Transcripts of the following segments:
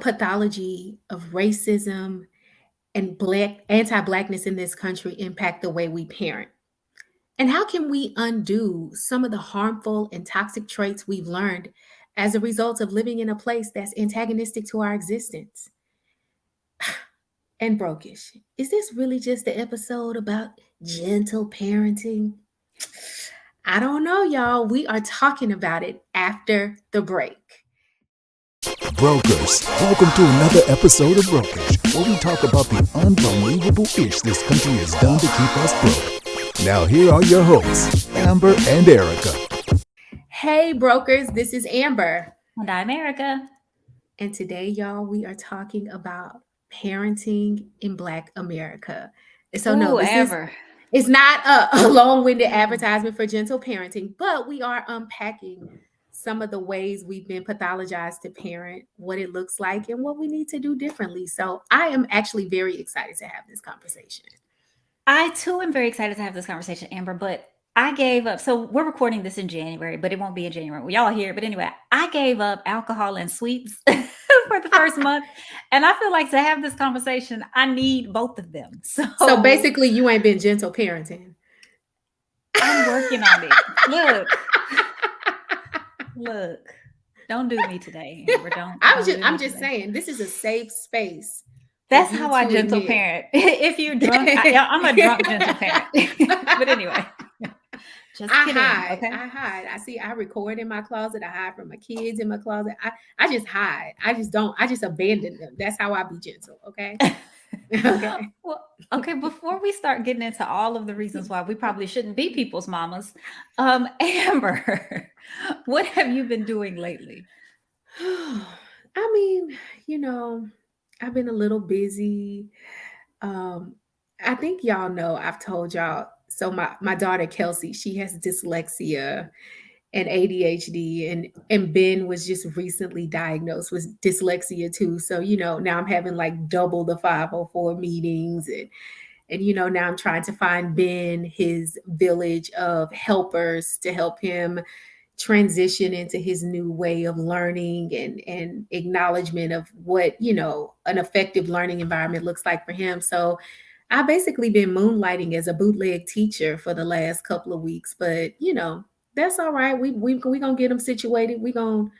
pathology of racism and anti-blackness in this country impact the way we parent? And how can we undo some of the harmful and toxic traits we've learned as a result of living in a place that's antagonistic to our existence? And Brokish, is this really just the episode about gentle parenting? I don't know, y'all. We are talking about it after the break. Brokers, welcome to another episode of Brokers, where we talk about the unbelievable ish this country has done to keep us broke. Now here are your hosts, Amber and Erika. Hey, brokers, this is Amber. And I'm Erika. And today, y'all, we are talking about parenting in Black America. So, no, it's not a long-winded advertisement for gentle parenting, but we are unpacking some of the ways we've been pathologized to parent, what it looks like, and what we need to do differently. So I am actually very excited to have this conversation. I too am very excited to have this conversation, Amber, but I gave up. So we're recording this in January, but it won't be in January. Well, y'all hear it. But anyway, I gave up alcohol and sweets for the first month. And I feel like to have this conversation, I need both of them. So basically you ain't been gentle parenting. I'm working on it. Look, don't do me today, Amber. I'm just saying, this is a safe space. That's how I gentle parent. If you're drunk, I'm a drunk gentle parent. But anyway, just kidding. Okay? I hide. I record in my closet. I hide from my kids in my closet. I just hide. I just abandon them. That's how I be gentle. Okay. Okay. Well, okay. Before we start getting into all of the reasons why we probably shouldn't be people's mamas, Amber, what have you been doing lately? I mean, I've been a little busy. I think y'all know, I've told y'all. So my daughter, Kelsey, she has dyslexia and ADHD, and Ben was just recently diagnosed with dyslexia too. So, now I'm having like double the 504 meetings and now I'm trying to find Ben his village of helpers to help him transition into his new way of learning and acknowledgement of what, an effective learning environment looks like for him. So I've basically been moonlighting as a bootleg teacher for the last couple of weeks, but that's all right. We gonna get them situated. We gonna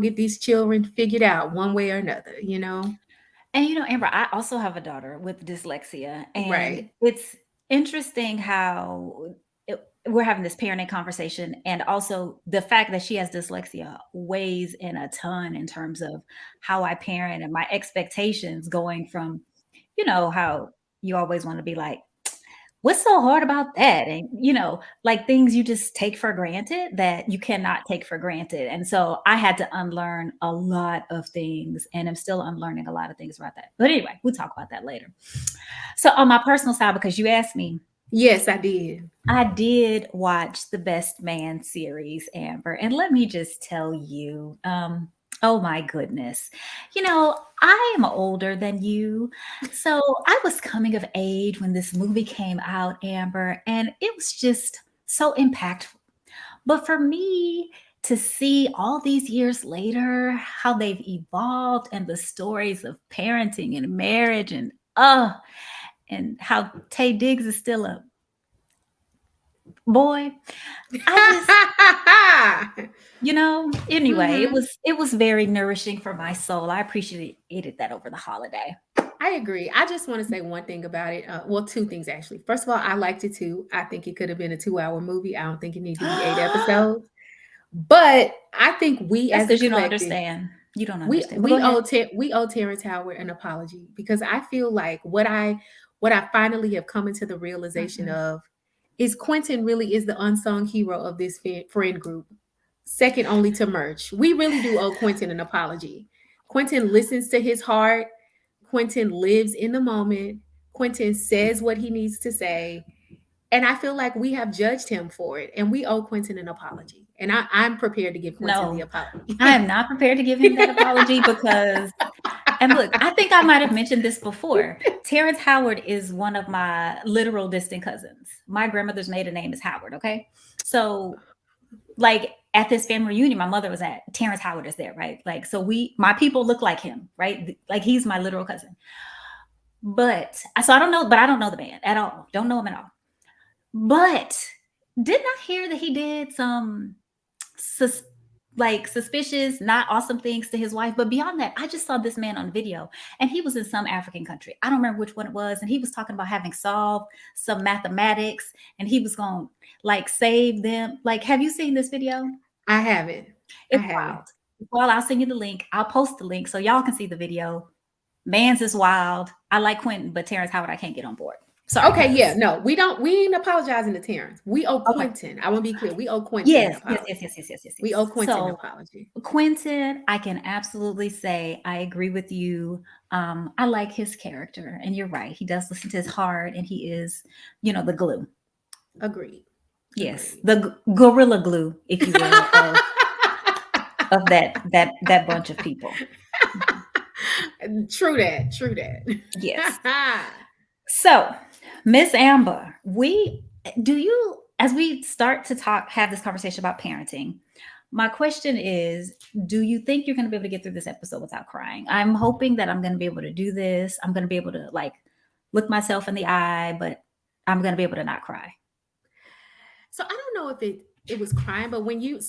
get these children figured out one way or another, And Amber, I also have a daughter with dyslexia, and Right. It's interesting how we're having this parenting conversation, and also the fact that she has dyslexia weighs in a ton in terms of how I parent and my expectations going from, how you always want to be like, what's so hard about that? And, like things you just take for granted that you cannot take for granted. And so I had to unlearn a lot of things, and I'm still unlearning a lot of things about that. But anyway, we'll talk about that later. So on my personal side, because you asked me. Yes, I did. I did watch the Best Man series, Amber. And let me just tell you, oh my goodness. I am older than you. So I was coming of age when this movie came out, Amber, and it was just so impactful. But for me to see all these years later, how they've evolved and the stories of parenting and marriage and how Tay Diggs is still a boy. Anyway, it was very nourishing for my soul. I appreciated that over the holiday. I agree. I just want to say one thing about it. Well, two things actually. First of all, I liked it too. I think it could have been a 2-hour movie. I don't think it needed to be 8 episodes. But I think That's because you don't understand. You don't understand. We owe Terrence Howard an apology, because I feel like what I finally have come into the realization of is Quentin really is the unsung hero of this friend group, second only to Murch. We really do owe Quentin an apology. Quentin listens to his heart. Quentin lives in the moment. Quentin says what he needs to say. And I feel like we have judged him for it, and we owe Quentin an apology. And I'm prepared to give Quentin the apology. I am not prepared to give him that apology because, and look, I think I might have mentioned this before. Terrence Howard is one of my literal distant cousins. My grandmother's maiden name is Howard, okay? So, like, at this family reunion my mother was at, Terrence Howard is there, right? Like, so my people look like him, right? Like, he's my literal cousin. But so I don't know the man at all. Don't know him at all. But did not hear that he did some sus- like suspicious, not awesome things to his wife. But beyond that, I just saw this man on video, and he was in some African country. I don't remember which one it was. And he was talking about having solved some mathematics, and he was going to like save them. Like, have you seen this video? I haven't. I It's haven't. wild. Well, I'll send you the link. I'll post the link so y'all can see the video. Man's is wild. I like Quentin, but Terrence Howard, I can't get on board. Sorry, Okay, yeah, cuz. no, we ain't apologizing to Terrence. We owe Okay. Quentin. I want to be clear. We owe Quentin an Yes, yes, yes, apology. yes, yes, yes, yes, We yes. owe Quentin an So apology. Quentin, I can absolutely say I agree with you. I like his character, and you're right. He does listen to his heart, and he is, the glue. Agreed. Yes, Agreed. the gorilla glue, if you will, of that bunch of people. True that. True Yes. that. So, Miss Amber, as we start to have this conversation about parenting, my question is, do you think you're going to be able to get through this episode without crying? I'm hoping that I'm going to be able to do this. I'm going to be able to like look myself in the eye, but I'm going to be able to not cry. So I don't know if it was crying, but when you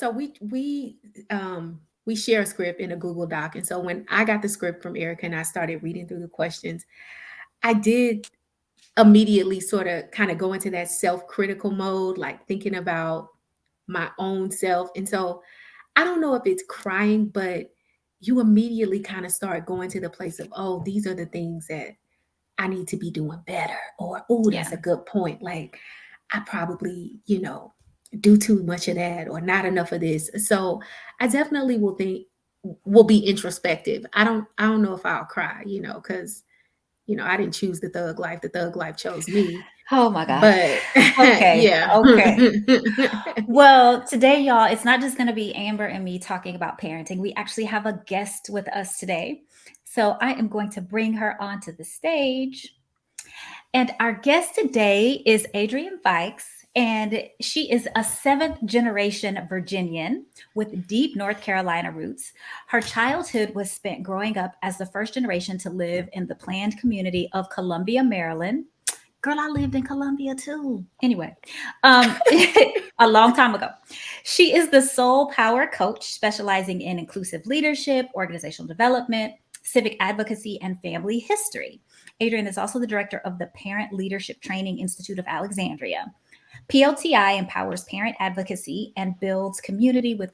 we share a script in a Google Doc, and so when I got the script from Erica and I started reading through the questions, I did immediately sort of kind of go into that self-critical mode, like thinking about my own self. And so I don't know if it's crying, but you immediately kind of start going to the place of, oh, these are the things that I need to be doing better. Or, oh, that's Yeah. a good point. Like, I probably, do too much of that or not enough of this. So I definitely will be introspective. I don't know if I'll cry, because I didn't choose the thug life. The thug life chose me. Oh my gosh. But Okay. yeah. Okay. Well, today, y'all, it's not just going to be Amber and me talking about parenting. We actually have a guest with us today. So I am going to bring her onto the stage. And our guest today is Adrienne Fikes, and she is a seventh generation Virginian with deep North Carolina roots. Her childhood was spent growing up as the first generation to live in the planned community of Columbia, Maryland. Girl, I lived in Columbia too. Anyway, a long time ago. She is the Soul Power Coach, specializing in inclusive leadership, organizational development, civic advocacy, and family history. Adrienne is also the director of the Parent Leadership Training Institute of Alexandria. PLTI empowers parent advocacy and builds community with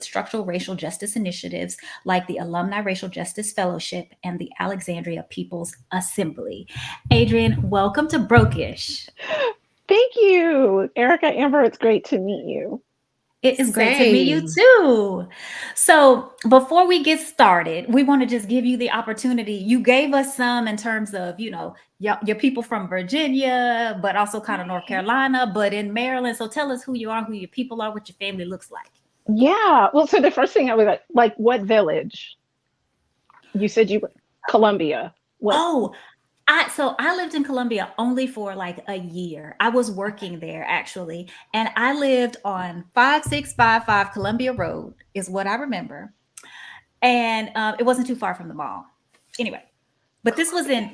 structural racial justice initiatives like the Alumni Racial Justice Fellowship and the Alexandria People's Assembly. Adrienne, welcome to Brokish. Thank you, Erica, Amber. It's great to meet you. It is great to meet you Same. too. So before we get started, we want to just give you the opportunity. You gave us some in terms of, your people from Virginia, but also kind of North Carolina, but in Maryland. So tell us who you are, who your people are, what your family looks like. Yeah. Well, so the first thing I was like, what village? You said you were Columbia. What? Oh, I lived in Columbia only for like a year. I was working there actually, and I lived on 5655 Columbia Road is what I remember, and it wasn't too far from the mall. Anyway, but this was in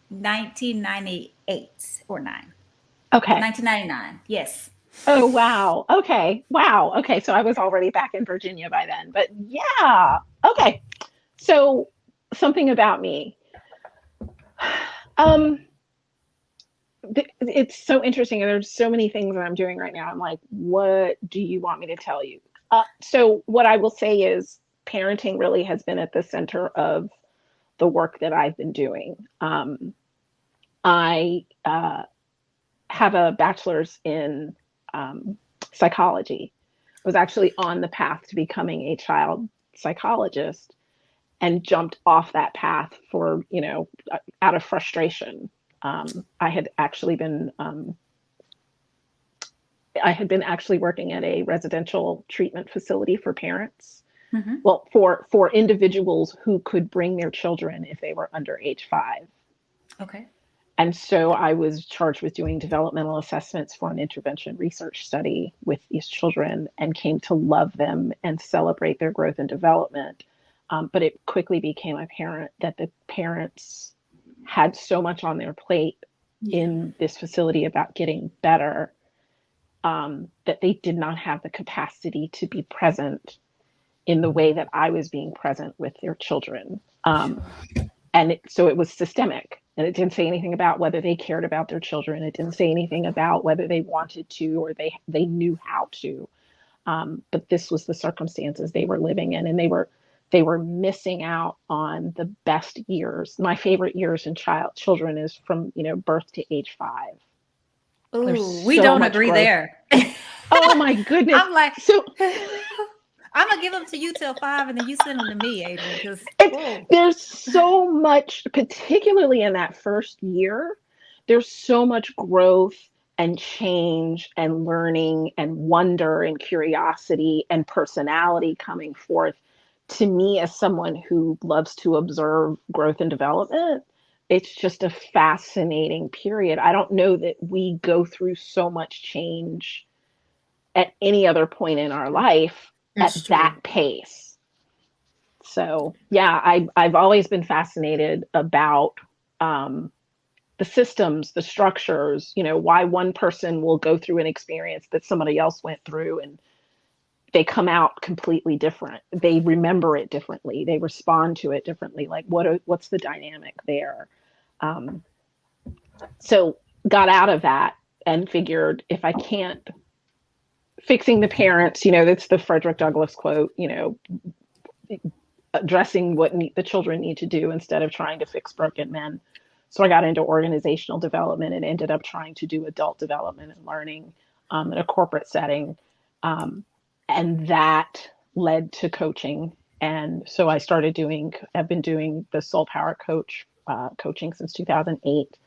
1998 or 9. Okay. 1999. Yes. Oh, wow. Okay. Wow. Okay. So I was already back in Virginia by then. But yeah. Okay. So something about me. It's so interesting. And there's so many things that I'm doing right now. I'm like, what do you want me to tell you? So what I will say is parenting really has been at the center of the work that I've been doing. I have a bachelor's in psychology. I was actually on the path to becoming a child psychologist and jumped off that path for, out of frustration. I had been working at a residential treatment facility for parents. Mm-hmm. Well, for individuals who could bring their children if they were under age 5. Okay. And so I was charged with doing developmental assessments for an intervention research study with these children, and came to love them and celebrate their growth and development. But it quickly became apparent that the parents had so much on their plate in this facility about getting better, that they did not have the capacity to be present in the way that I was being present with their children. So it was systemic, and it didn't say anything about whether they cared about their children. It didn't say anything about whether they wanted to or they knew how to. But this was the circumstances they were living in, and they were missing out on the best years. My favorite years in children is from birth to age 5. Ooh, we don't agree growth there. Oh my goodness! I'm like, so I'm gonna give them to you till 5, and then you send them to me, Adrienne. Because there's so much, particularly in that first year, there's so much growth and change and learning and wonder and curiosity and personality coming forth. To me, as someone who loves to observe growth and development, it's just a fascinating period. I don't know that we go through so much change at any other point in our life at that pace. So yeah, I've always been fascinated about the systems, the structures, why one person will go through an experience that somebody else went through, and they come out completely different. They remember it differently. They respond to it differently. Like what's the dynamic there? So got out of that and figured, if I can't fixing the parents, that's the Frederick Douglass quote, addressing what the children need to do instead of trying to fix broken men. So I got into organizational development and ended up trying to do adult development and learning in a corporate setting. And that led to coaching. And so I've been doing the Soul Power coaching since 2008.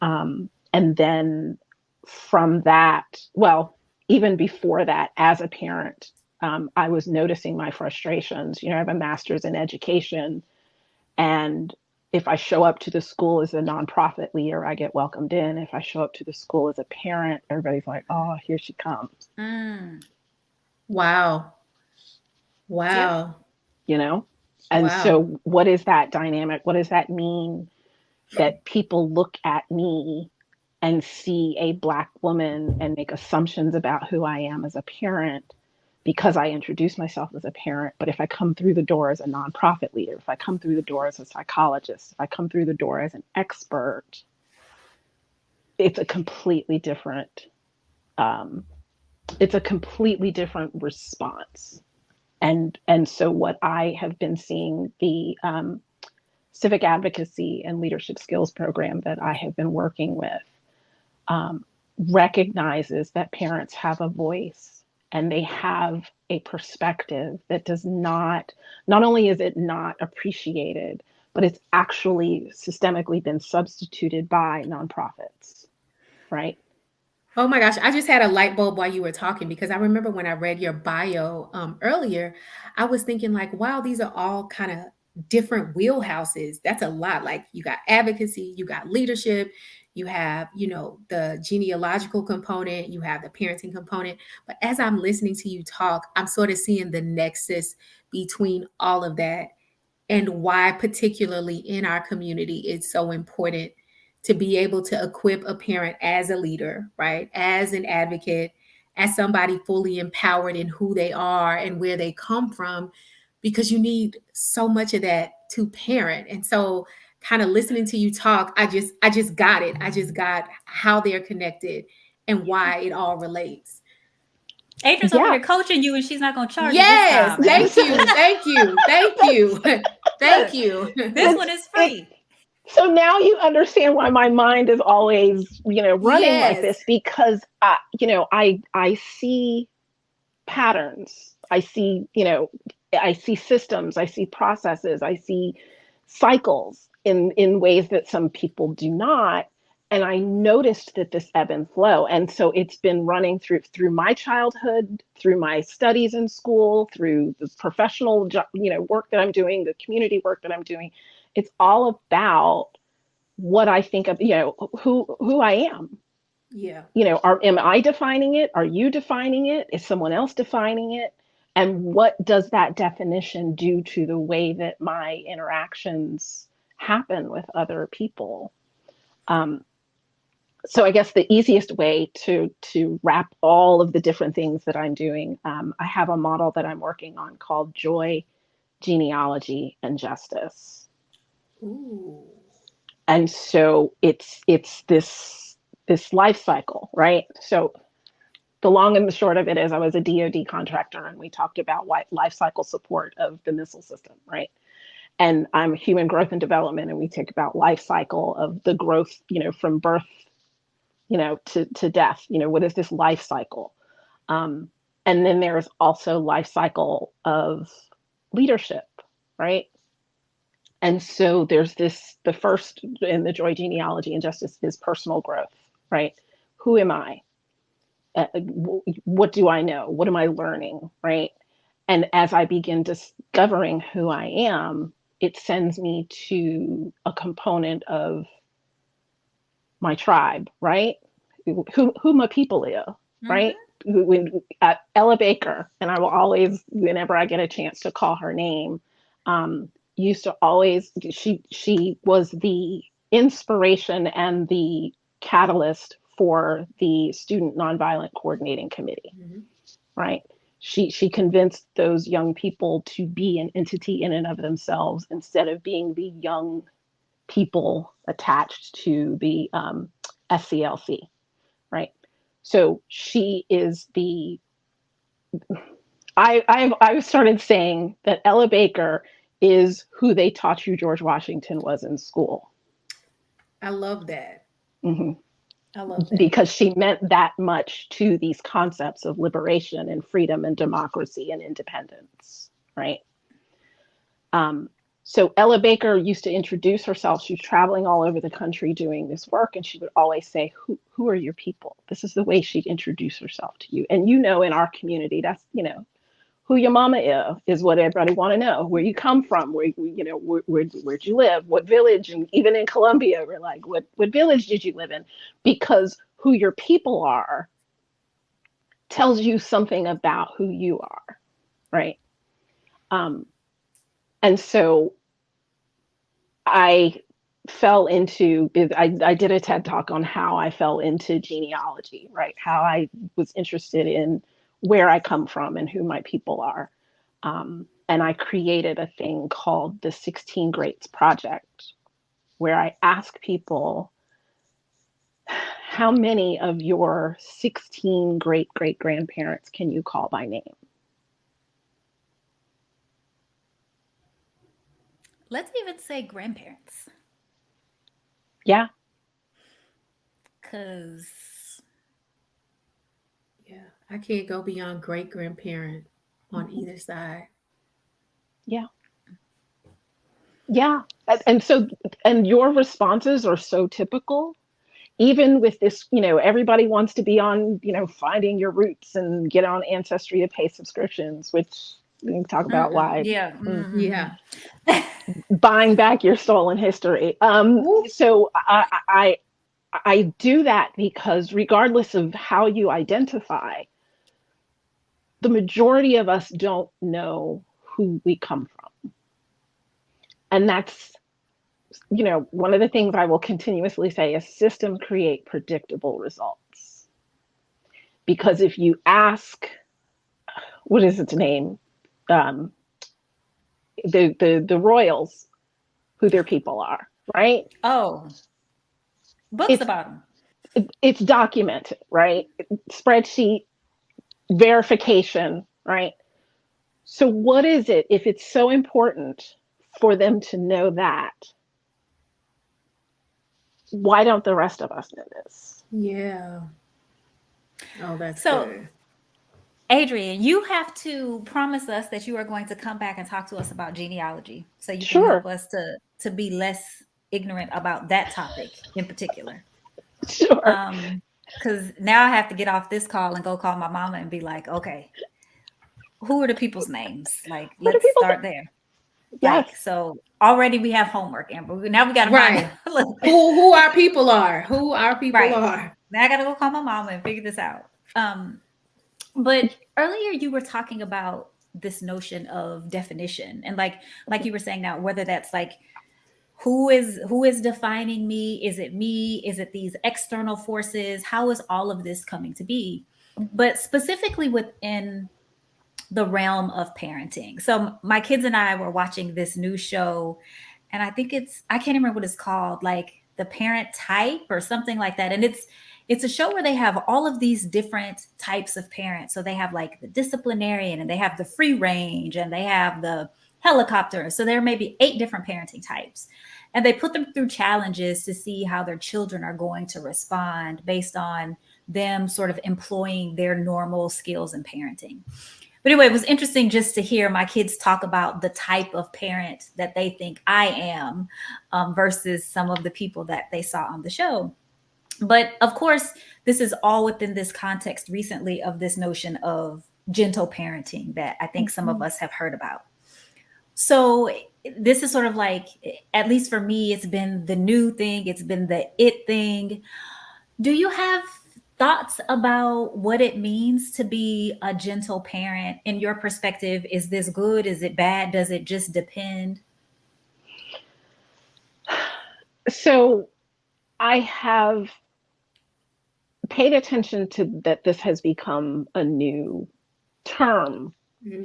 And then from that, even before that, as a parent, I was noticing my frustrations. I have a master's in education, and if I show up to the school as a nonprofit leader, I get welcomed in. If I show up to the school as a parent, everybody's like, "Oh, here she comes." Wow. And so what is that dynamic? What does that mean that people look at me and see a Black woman and make assumptions about who I am as a parent because I introduce myself as a parent? But if I come through the door as a nonprofit leader, if I come through the door as a psychologist, if I come through the door as an expert, it's a completely different response. And so what I have been seeing, the Civic advocacy and leadership skills program that I have been working with, recognizes that parents have a voice and they have a perspective that does not only is it not appreciated, but it's actually systemically been substituted by nonprofits, right? Oh my gosh, I just had a light bulb while you were talking, because I remember when I read your bio earlier, I was thinking like, wow, these are all kind of different wheelhouses. That's a lot. Like you got advocacy, you got leadership, you have, the genealogical component, you have the parenting component. But as I'm listening to you talk, I'm sort of seeing the nexus between all of that, and why particularly in our community it's so important to be able to equip a parent as a leader, right? As an advocate, as somebody fully empowered in who they are and where they come from, because you need so much of that to parent. And so kind of listening to you talk, I just got it. I just got how they're connected and why it all relates. Adrienne's over here coaching you, and she's not going to charge yes, you this time. Thank you. Thank you. This one is free. So now you understand why my mind is always, running like this, because, I see patterns. I see systems. I see processes. I see cycles in ways that some people do not. And I noticed that this ebb and flow. And so it's been running through my childhood, through my studies in school, through the professional, work that I'm doing, the community work that I'm doing. It's all about what I think of, who I am. Yeah. Am I defining it? Are you defining it? Is someone else defining it? And what does that definition do to the way that my interactions happen with other people? So I guess the easiest way to wrap all of the different things that I'm doing, I have a model that I'm working on called Joy, Genealogy, and Justice. Ooh. And so it's this life cycle, right? So the long and the short of it is I was a DoD contractor, and we talked about life cycle support of the missile system, right? And I'm human growth and development, and we talk about life cycle of the growth, from birth, to death. What is this life cycle? And then there's also life cycle of leadership, right? And so there's the first in the Joy, Genealogy, and Justice is personal growth, right? Who am I? What do I know? What am I learning, right? And as I begin discovering who I am, it sends me to a component of my tribe, right? Who my people is, right? When Ella Baker, and I will always, whenever I get a chance to call her name, used to always, she was the inspiration and the catalyst for the Student Nonviolent Coordinating Committee, right? She convinced those young people to be an entity in and of themselves instead of being the young people attached to the SCLC, right? So she is I've started saying that Ella Baker is who they taught you George Washington was in school. I love that. Mm-hmm. I love that. Because she meant that much to these concepts of liberation and freedom and democracy and independence, right? So Ella Baker used to introduce herself. She was traveling all over the country doing this work, and she would always say, who are your people? This is the way she'd introduce herself to you. And in our community, that's, who your mama is what everybody want to know. Where you come from, where'd you live, what village, and even in Colombia, we're like, what village did you live in? Because who your people are tells you something about who you are, right? And so I fell into, I did a TED talk on how I fell into genealogy, right? How I was interested in where I come from and who my people are. And I created a thing called the 16 Greats Project, where I ask people, how many of your 16 great-great-grandparents can you call by name? Let's even say grandparents. Yeah. Because Yeah, I can't go beyond great grandparent on either side. Yeah. Yeah. And so, and your responses are so typical, even with this, everybody wants to be on, finding your roots and get on Ancestry to pay subscriptions, which we can talk about why. yeah. Yeah. Buying back your stolen history. So I do that because regardless of how you identify, the majority of us don't know who we come from. And that's, one of the things I will continuously say is systems create predictable results. Because if you ask, what is its name? The royals, who their people are, right? Oh, books about them. It's documented, right? Spreadsheet, verification, right? So what is it, if it's so important for them to know that, why don't the rest of us know this? Yeah. Oh, that's So, good. Adrienne, you have to promise us that you are going to come back and talk to us about genealogy so you can help Sure. us to be less ignorant about that topic in particular. Sure. Because now I have to get off this call and go call my mama and be like, okay, who are the people's names? Like, What do let's people start say? there. Yes. Like, so already we have homework, Amber. Now we got to find Right. out. Who our people are. Who our people Right. are. Now I got to go call my mama and figure this out. But earlier you were talking about this notion of definition, and like you were saying now, whether that's like who is defining me? Is it me? Is it these external forces? How is all of this coming to be? But specifically within the realm of parenting. So my kids and I were watching this new show, and I can't remember what it's called, like The Parent Type or something like that. And it's a show where they have all of these different types of parents. So they have like the disciplinarian, and they have the free range, and they have the helicopter. So there may be 8 different parenting types. And they put them through challenges to see how their children are going to respond based on them sort of employing their normal skills in parenting. But anyway, it was interesting just to hear my kids talk about the type of parent that they think I am, versus some of the people that they saw on the show. But of course, this is all within this context recently of this notion of gentle parenting that I think some of us have heard about. So this is sort of like, at least for me, it's been the new thing, it's been the it thing. Do you have thoughts about what it means to be a gentle parent? In your perspective, is this good? Is it bad? Does it just depend? So I have paid attention to that this has become a new term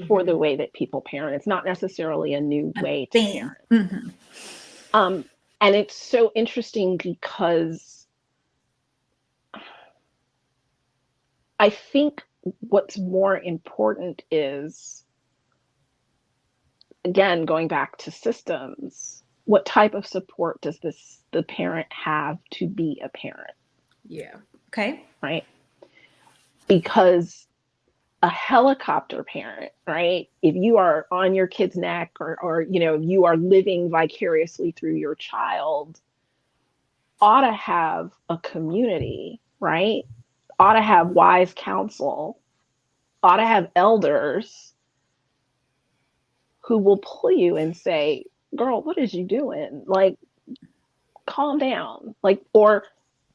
for the way that people parent. It's not necessarily a new way to Thing. parent. Mm-hmm. And it's so interesting because I think what's more important is, again, going back to systems, what type of support does the parent have to be a parent? Yeah. Okay. Right? Because a helicopter parent, right? If you are on your kid's neck, or you are living vicariously through your child, ought to have a community, right? Ought to have wise counsel, ought to have elders who will pull you and say, girl, what is you doing? Like, calm down. Like, or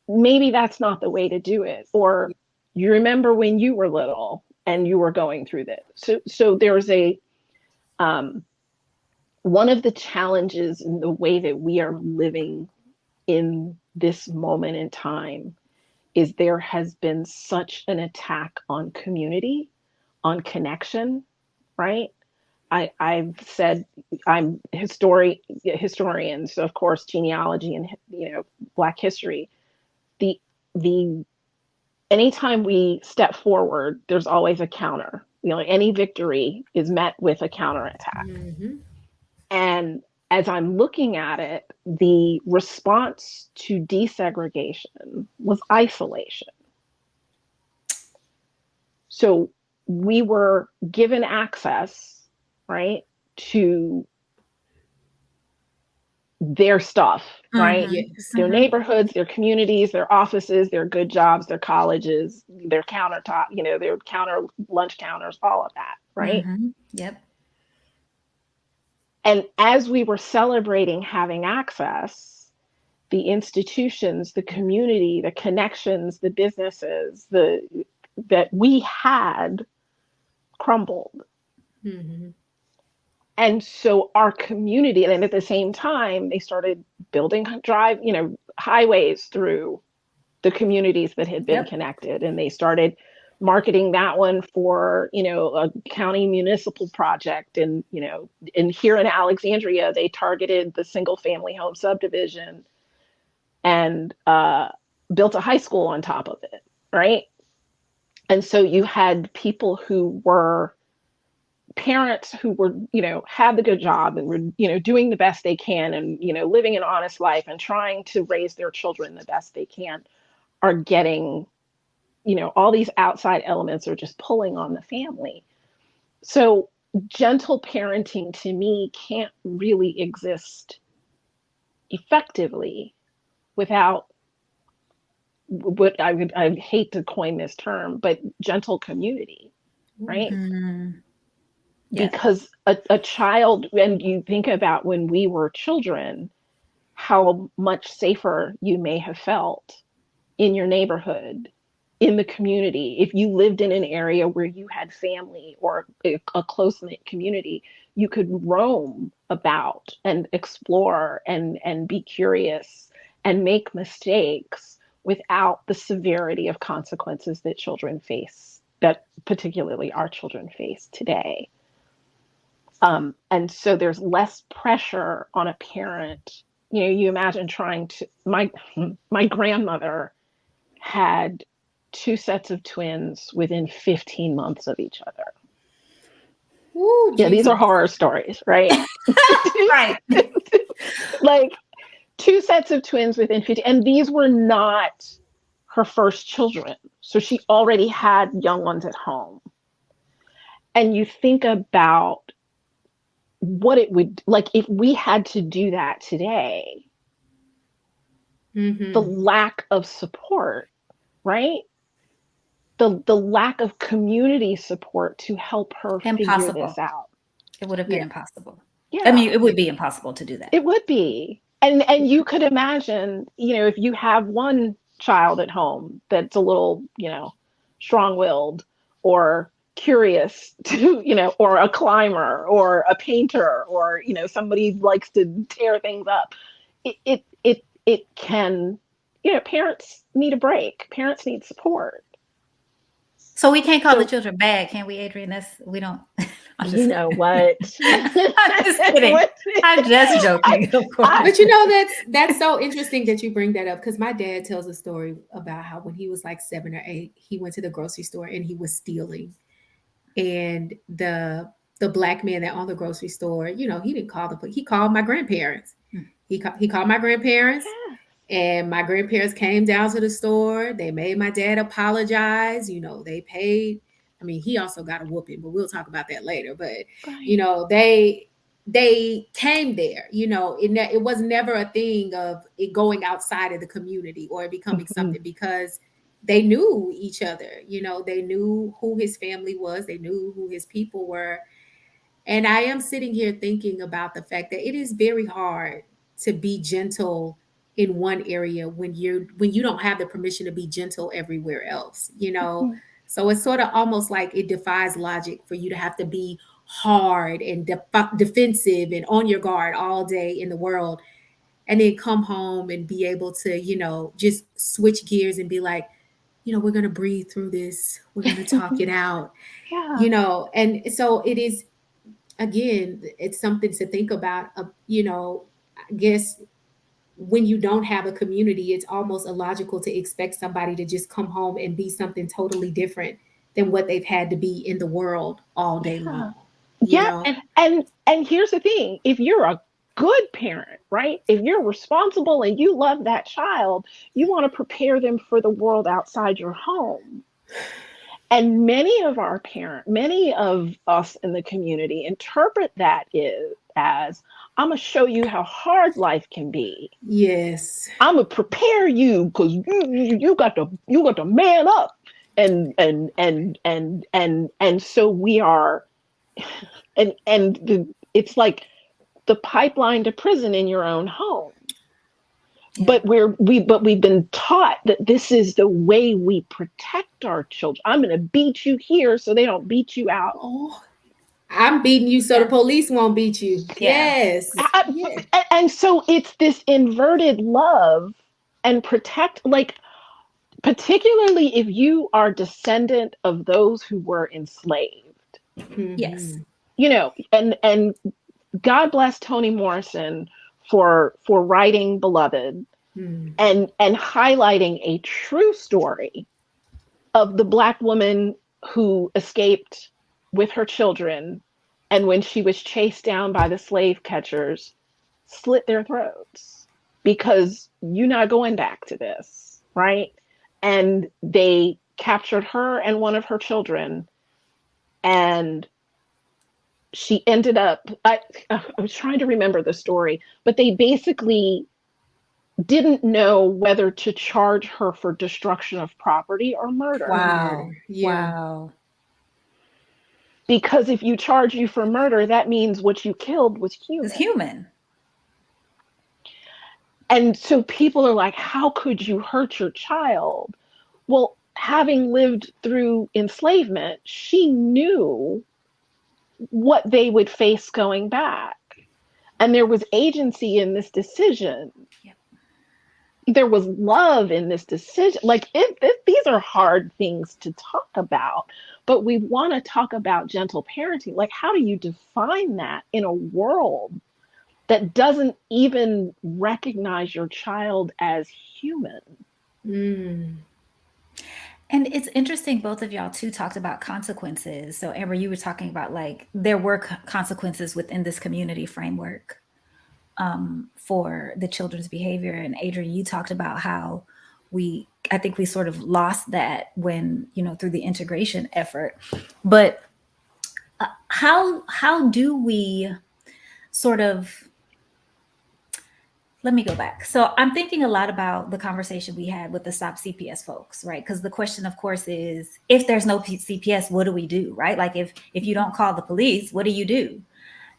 maybe that's not the way to do it. Or you remember when you were little and you were going through this. So there's one of the challenges in the way that we are living in this moment in time is there has been such an attack on community, on connection, right? I've said I'm historian, so of course genealogy and Black history. The anytime we step forward, there's always a counter. Any victory is met with a counterattack. Mm-hmm. And as I'm looking at it, the response to desegregation was isolation. So we were given access, right, to their stuff, right? Mm-hmm. Yes. Their neighborhoods, their communities, their offices, their good jobs, their colleges, their countertop, their lunch counters, all of that, right? Mm-hmm. Yep. And as we were celebrating having access, the institutions, the community, the connections, the businesses, that we had crumbled. Mm-hmm. And so our community, and at the same time, they started building highways through the communities that had been connected. And they started marketing that one for, a county municipal project. And, and here in Alexandria, they targeted the single family home subdivision and built a high school on top of it, right? And so you had people who were parents who were, had the good job and were, doing the best they can and, living an honest life and trying to raise their children the best they can, are getting, all these outside elements are just pulling on the family. So gentle parenting to me can't really exist effectively without what I hate to coin this term, but gentle community, right? Mm-hmm. Yes. because a child, when you think about when we were children, how much safer you may have felt in your neighborhood, in the community. If you lived in an area where you had family or a close-knit community, you could roam about and explore and be curious and make mistakes without the severity of consequences that children face, that particularly our children face today. And so there's less pressure on a parent. You know, you imagine trying to, my grandmother had two sets of twins within 15 months of each other. Ooh, Yeah, these are Jesus. horror stories, right? Right. Like two sets of twins within 15, and these were not her first children. So she already had young ones at home. And you think about what it would like if we had to do that today, the Mm-hmm. lack of support, right? The lack of community support to help her figure this Impossible. out. It would have been Yeah. impossible. I Yeah, mean, it would be impossible to do that. it would be. And you could imagine, you know, if you have one child at home that's a little, you know, strong-willed or curious to, you know, or a climber or a painter or, you know, somebody likes to tear things up. It can, you know, parents need a break. Parents need support. So we can't call the So, children bad, can we, Adrienne? We don't. I'm you just know what? I'm just kidding. I'm just joking, of course. But you know, that's so interesting that you bring that up, because my dad tells a story about how when he was like 7 or 8, he went to the grocery store and he was stealing. And the black man that owned the grocery store, you know, he didn't call the police. He called my grandparents. He called my grandparents, Yeah. and my grandparents came down to the store. They made my dad apologize. You know, they paid. I mean, he also got a whooping, but we'll talk about that later. But you Right. know, they came there. You know, it was never a thing of it going outside of the community or it becoming Mhm. something, because they knew each other. You know, they knew who his family was. They knew who his people were. And I am sitting here thinking about the fact that it is very hard to be gentle in one area when you don't have the permission to be gentle everywhere else, you know. Mhm. So it's sort of almost like it defies logic for you to have to be hard and defensive and on your guard all day in the world, and then come home and be able to, you know, just switch gears and be like, you know, we're going to breathe through this, we're going to talk it out, Yeah. you know. And so it is, again, it's something to think about. You know, I guess when you don't have a community, it's almost illogical to expect somebody to just come home and be something totally different than what they've had to be in the world all day Yeah. long, you Yeah. know. And here's the thing. If you're a good parent, right? If you're responsible and you love that child, you want to prepare them for the world outside your home. And many of us in the community interpret that as I'm gonna show you how hard life can be. Yes. I'm gonna prepare you because you got to man up. And so we are, it's like the pipeline to prison in your own home. Yeah. But we've been taught that this is the way we protect our children. I'm going to beat you here so they don't beat you out. Oh, I'm beating you so the Yeah. police won't beat you. Yeah. Yes. Yes. And so it's this inverted love and protect, like, particularly if you are descendant of those who were enslaved, Yes. Mhm. you know. And God bless Toni Morrison for writing Beloved Mm. and highlighting a true story of the Black woman who escaped with her children, and when she was chased down by the slave catchers, slit their throats because you're not going back to this, right? And they captured her and one of her children, and she ended up, I was trying to remember the story, but they basically didn't know whether to charge her for destruction of property or murder. Or Wow. murder. Yeah. Wow. Because if you charge you for murder, that means what you killed was It's human. human. And so people are like, how could you hurt your child? Well, having lived through enslavement, she knew what they would face going back. And there was agency in this decision. Yep. There was love in this decision. Like, these are hard things to talk about, but we want to talk about gentle parenting. Like, how do you define that in a world that doesn't even recognize your child as human? Mm. And it's interesting, both of y'all too talked about consequences. So Amber, you were talking about like there were consequences within this community framework for the children's behavior. And Adrienne, you talked about how I think we sort of lost that when, through the integration effort. But how do we sort of, let me go back. So I'm thinking a lot about the conversation we had with the Stop CPS folks, right? Because the question, of course, is if there's no CPS, what do we do, right? Like if you don't call the police, what do you do?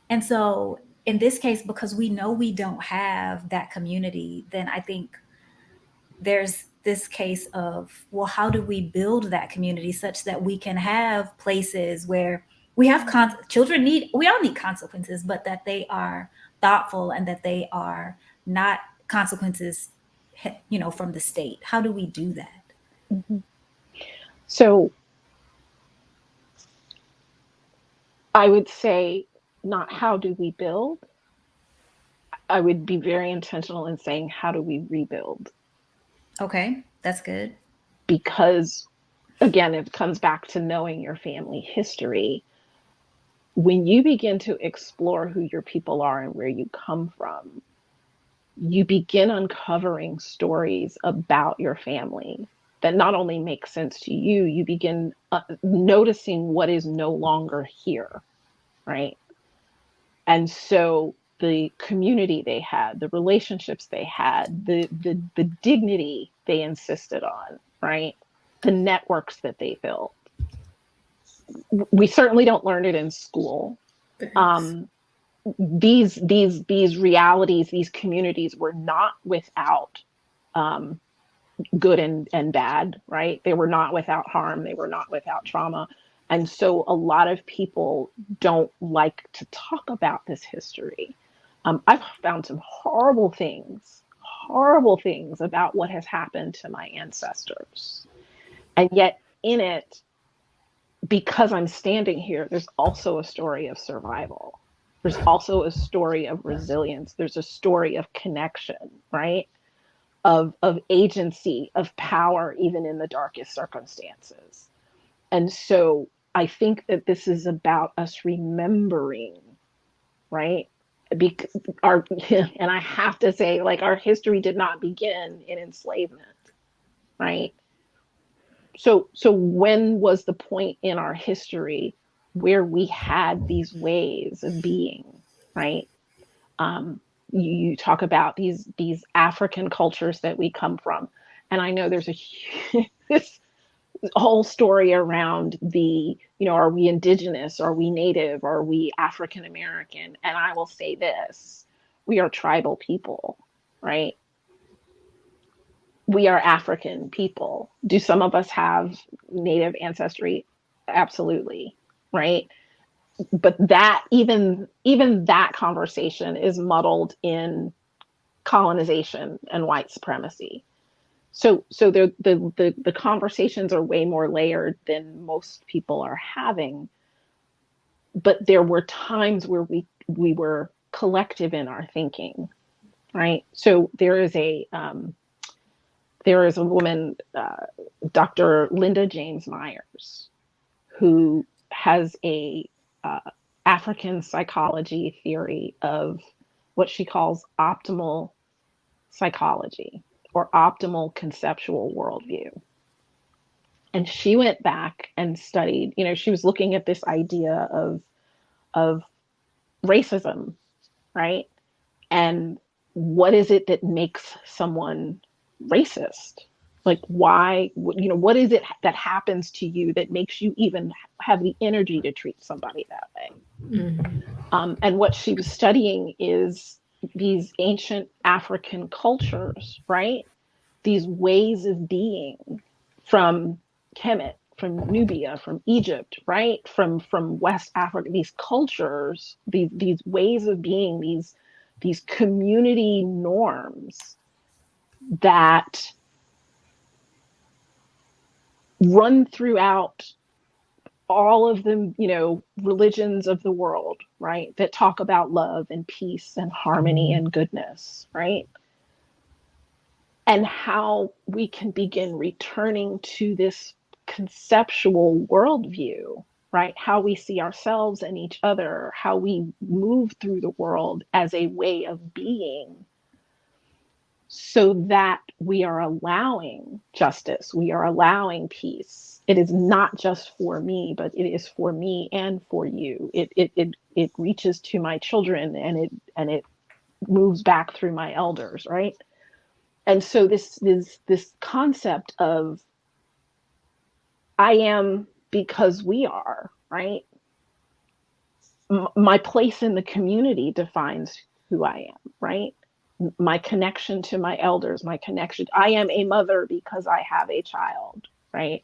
And so in this case, because we know we don't have that community, then I think there's this case of, well, how do we build that community such that we can have places where we have we all need consequences, but that they are thoughtful and that they are not consequences, from the state. How do we do that? Mm-hmm. So I would say not how do we build. I would be very intentional in saying how do we rebuild? Okay, that's good. Because again, it comes back to knowing your family history. When you begin to explore who your people are and where you come from, you begin uncovering stories about your family that not only make sense to you, you begin noticing what is no longer here, right? And so the community they had, the relationships they had, the dignity they insisted on, right? The networks that they built. We certainly don't learn it in school. Thanks. These realities, these communities were not without good and bad, right? They were not without harm. They were not without trauma. And so a lot of people don't like to talk about this history. I've found some horrible things about what has happened to my ancestors. And yet in it, because I'm standing here, there's also a story of survival. There's also a story of resilience. There's a story of connection, right? Of agency, of power, even in the darkest circumstances. And so I think that this is about us remembering, right? Because and I have to say, like, our history did not begin in enslavement, right? So when was the point in our history where we had these ways of being, right? You talk about these African cultures that we come from, and I know there's this whole story around are we indigenous, are we native, are we African American? And I will say this: we are tribal people, right? We are African people. Do some of us have native ancestry? Absolutely, right? But that even that conversation is muddled in colonization and white supremacy. So the conversations are way more layered than most people are having. But there were times where we were collective in our thinking, right? So there is a woman, Dr. Linda James Myers, who has a African psychology theory of what she calls optimal psychology or optimal conceptual worldview. And she went back and studied, she was looking at this idea of racism, right? And what is it that makes someone racist? Like, why, what is it that happens to you that makes you even have the energy to treat somebody that way? And what she was studying is these ancient African cultures, right? These ways of being from Kemet, from Nubia, from Egypt, right? From West Africa, these cultures, these ways of being, these community norms that run throughout all of the religions of the world, right, that talk about love and peace and harmony and goodness, right? And how we can begin returning to this conceptual worldview, right? How we see ourselves and each other, how we move through the world as a way of being, so that we are allowing justice, we are allowing peace. It is not just for me, but it is for me and for you. It reaches to my children, and it moves back through my elders, right? And so this concept of I am because we are, right? My place in the community defines who I am, right? My connection to my elders, my connection. I am a mother because I have a child, right?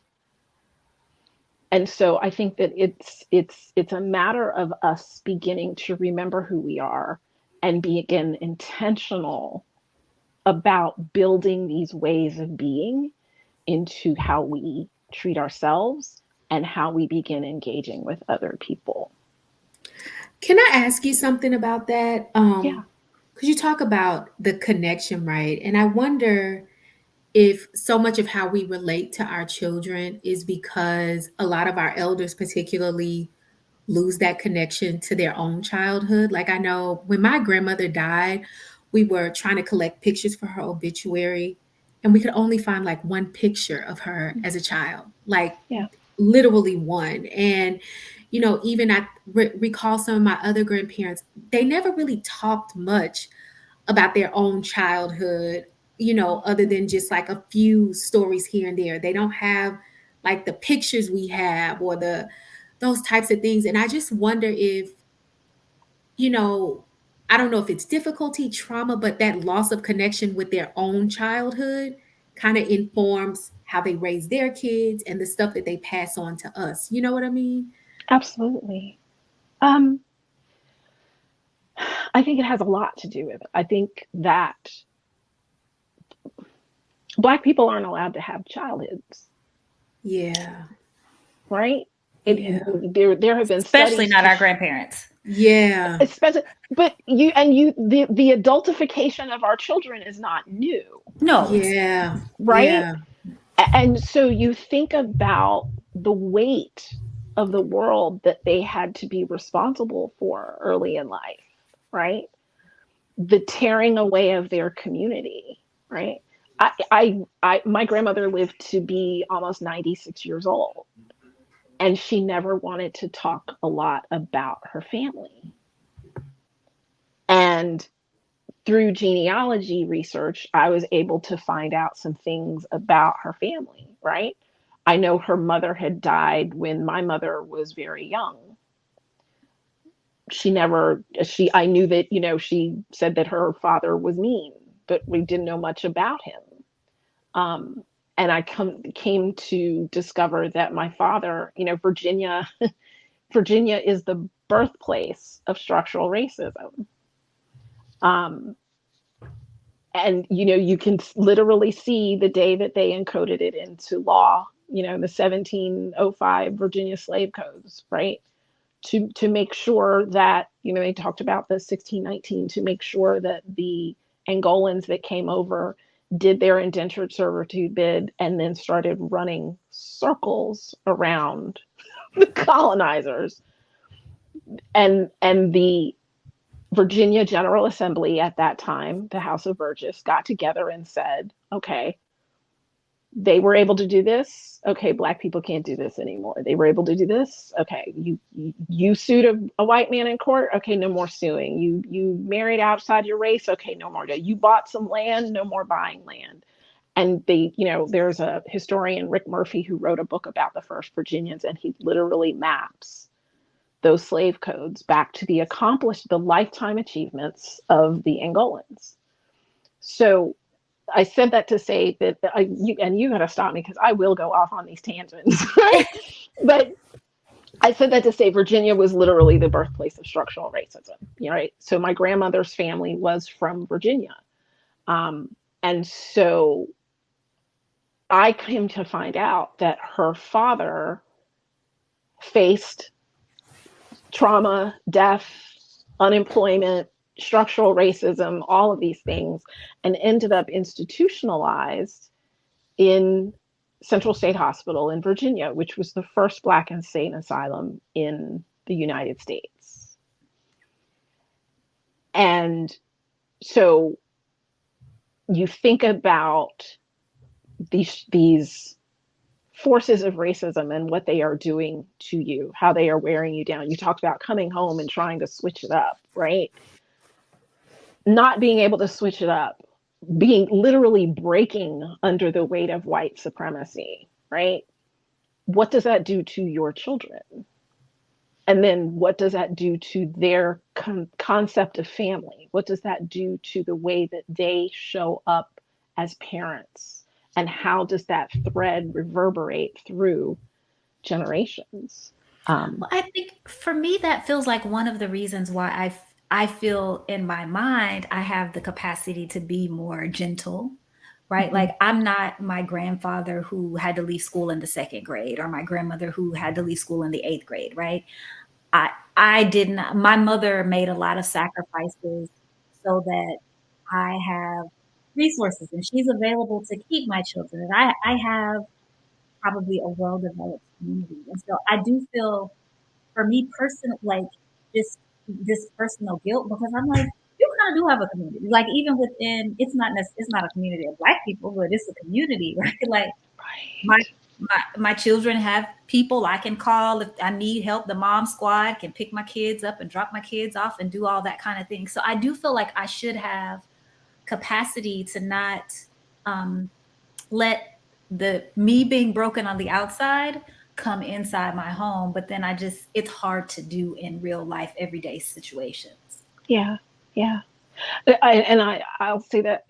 And so I think that it's a matter of us beginning to remember who we are and begin intentional about building these ways of being into how we treat ourselves and how we begin engaging with other people. Can I ask you something about that? Yeah, Because you talk about the connection, right? And I wonder if so much of how we relate to our children is because a lot of our elders, particularly, lose that connection to their own childhood. Like, I know when my grandmother died, we were trying to collect pictures for her obituary, and we could only find like one picture of her as a child, like yeah, literally one. And, even I recall some of my other grandparents, they never really talked much about their own childhood, other than just like a few stories here and there. They don't have like the pictures we have or those types of things. And I just wonder if, you know, I don't know if it's difficulty, trauma, but that loss of connection with their own childhood kind of informs how they raise their kids and the stuff that they pass on to us. You know what I mean? absolutely. Um, I think it has a lot to do with it. I think that Black people aren't allowed to have childhoods, Yeah. right? Yeah. There have been Especially studies not to our grandparents. Yeah. especially, but the adultification of our children is not new, No, it's Yeah. right? Yeah. And so you think about the weight of the world that they had to be responsible for early in life, right? The tearing away of their community, right? My grandmother lived to be almost 96 years old, and she never wanted to talk a lot about her family. And through genealogy research, I was able to find out some things about her family, right? I know her mother had died when my mother was very young. I knew that, she said that her father was mean, but we didn't know much about him. And I came to discover that my father, Virginia, Virginia is the birthplace of structural racism. Um, and you can literally see the day that they encoded it into law, the 1705 Virginia slave codes, right? To make sure that, they talked about the 1619, to make sure that the Angolans that came over did their indentured servitude bid and then started running circles around the colonizers. And the Virginia General Assembly at that time, the House of Burgess, got together and said, okay, they were able to do this. Okay, Black people can't do this anymore. They were able to do this. Okay, you sued a white man in court. Okay, no more suing. You married outside your race. Okay, no more. You bought some land. No more buying land. And there's a historian, Rick Murphy, who wrote a book about the first Virginians, and he literally maps those slave codes back to the lifetime achievements of the Angolans. So I said that to say that you got to stop me because I will go off on these tangents, right? But I said that to say Virginia was literally the birthplace of structural racism, right? So my grandmother's family was from Virginia. And so I came to find out that her father faced trauma, death, unemployment, structural racism, all of these things, and ended up institutionalized in Central State Hospital in Virginia, which was the first Black insane asylum in the United States. And so you think about these forces of racism and what they are doing to you, how they are wearing you down. You talked about coming home and trying to switch it up, right? Not being able to switch it up, being literally breaking under the weight of white supremacy, right? What does that do to your children? And then what does that do to their concept of family? What does that do to the way that they show up as parents? And how does that thread reverberate through generations? Well, I think for me, that feels like one of the reasons why I feel in my mind I have the capacity to be more gentle, right? Mhm. Like I'm not my grandfather who had to leave school in the second grade or my grandmother who had to leave school in the eighth grade, right? I didn't. My mother made a lot of sacrifices so that I have resources and she's available to keep my children. And I have probably a well-developed community. And so I do feel for me personally, like just this personal guilt because I'm like, you kind of do have a community. Like even within, it's not a community of Black people, but it's a community, right? Like my Right. my children have people I can call if I need help. The mom squad can pick my kids up and drop my kids off and do all that kind of thing. So I do feel like I should have capacity to not um, let the me being broken on the outside come inside my home. But then it's hard to do in real life, everyday situations. Yeah. Yeah. I'll say that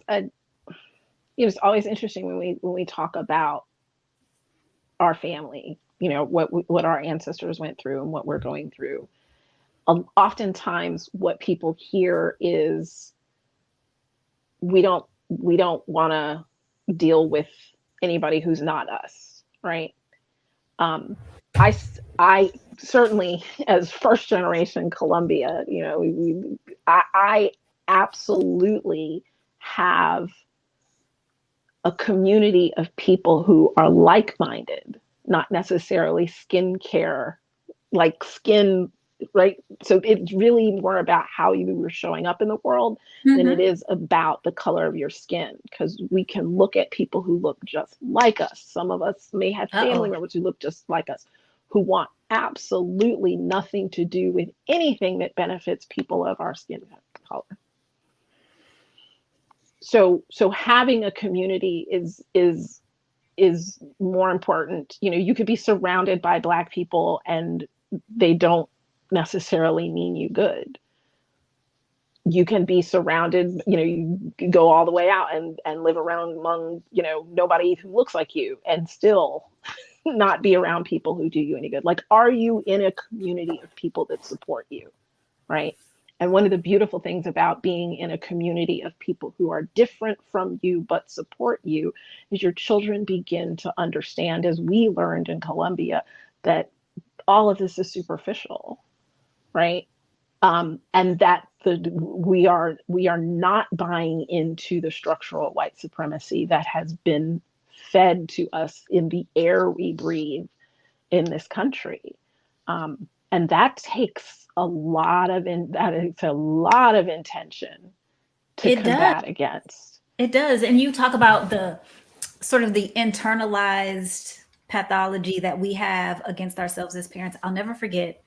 it's always interesting when we talk about our family, what our ancestors went through and what we're going through. Oftentimes, what people hear is we don't want to deal with anybody who's not us, right? Um, I certainly, as first generation Columbia, I absolutely have a community of people who are like-minded, not necessarily skincare, like skin, right? So it's really more about how you were showing up in the world than it Mm-hmm. is about the color of your skin, because we can look at people who look just like us. Some of us may have family Uh-oh. members who look just like us, who want absolutely nothing to do with anything that benefits people of our skin color. So having a community is more important. You could be surrounded by Black people and they don't necessarily mean you good. You can be surrounded, you go all the way out and live around among, nobody who looks like you and still not be around people who do you any good. Like, are you in a community of people that support you? Right. And one of the beautiful things about being in a community of people who are different from you but support you is your children begin to understand, as we learned in Columbia, that all of this is superficial, right? And that we are not buying into the structural white supremacy that has been fed to us in the air we breathe in this country. And that takes a lot of intention to It does. combat against. It does. And you talk about the sort of the internalized pathology that we have against ourselves as parents. I'll never forget.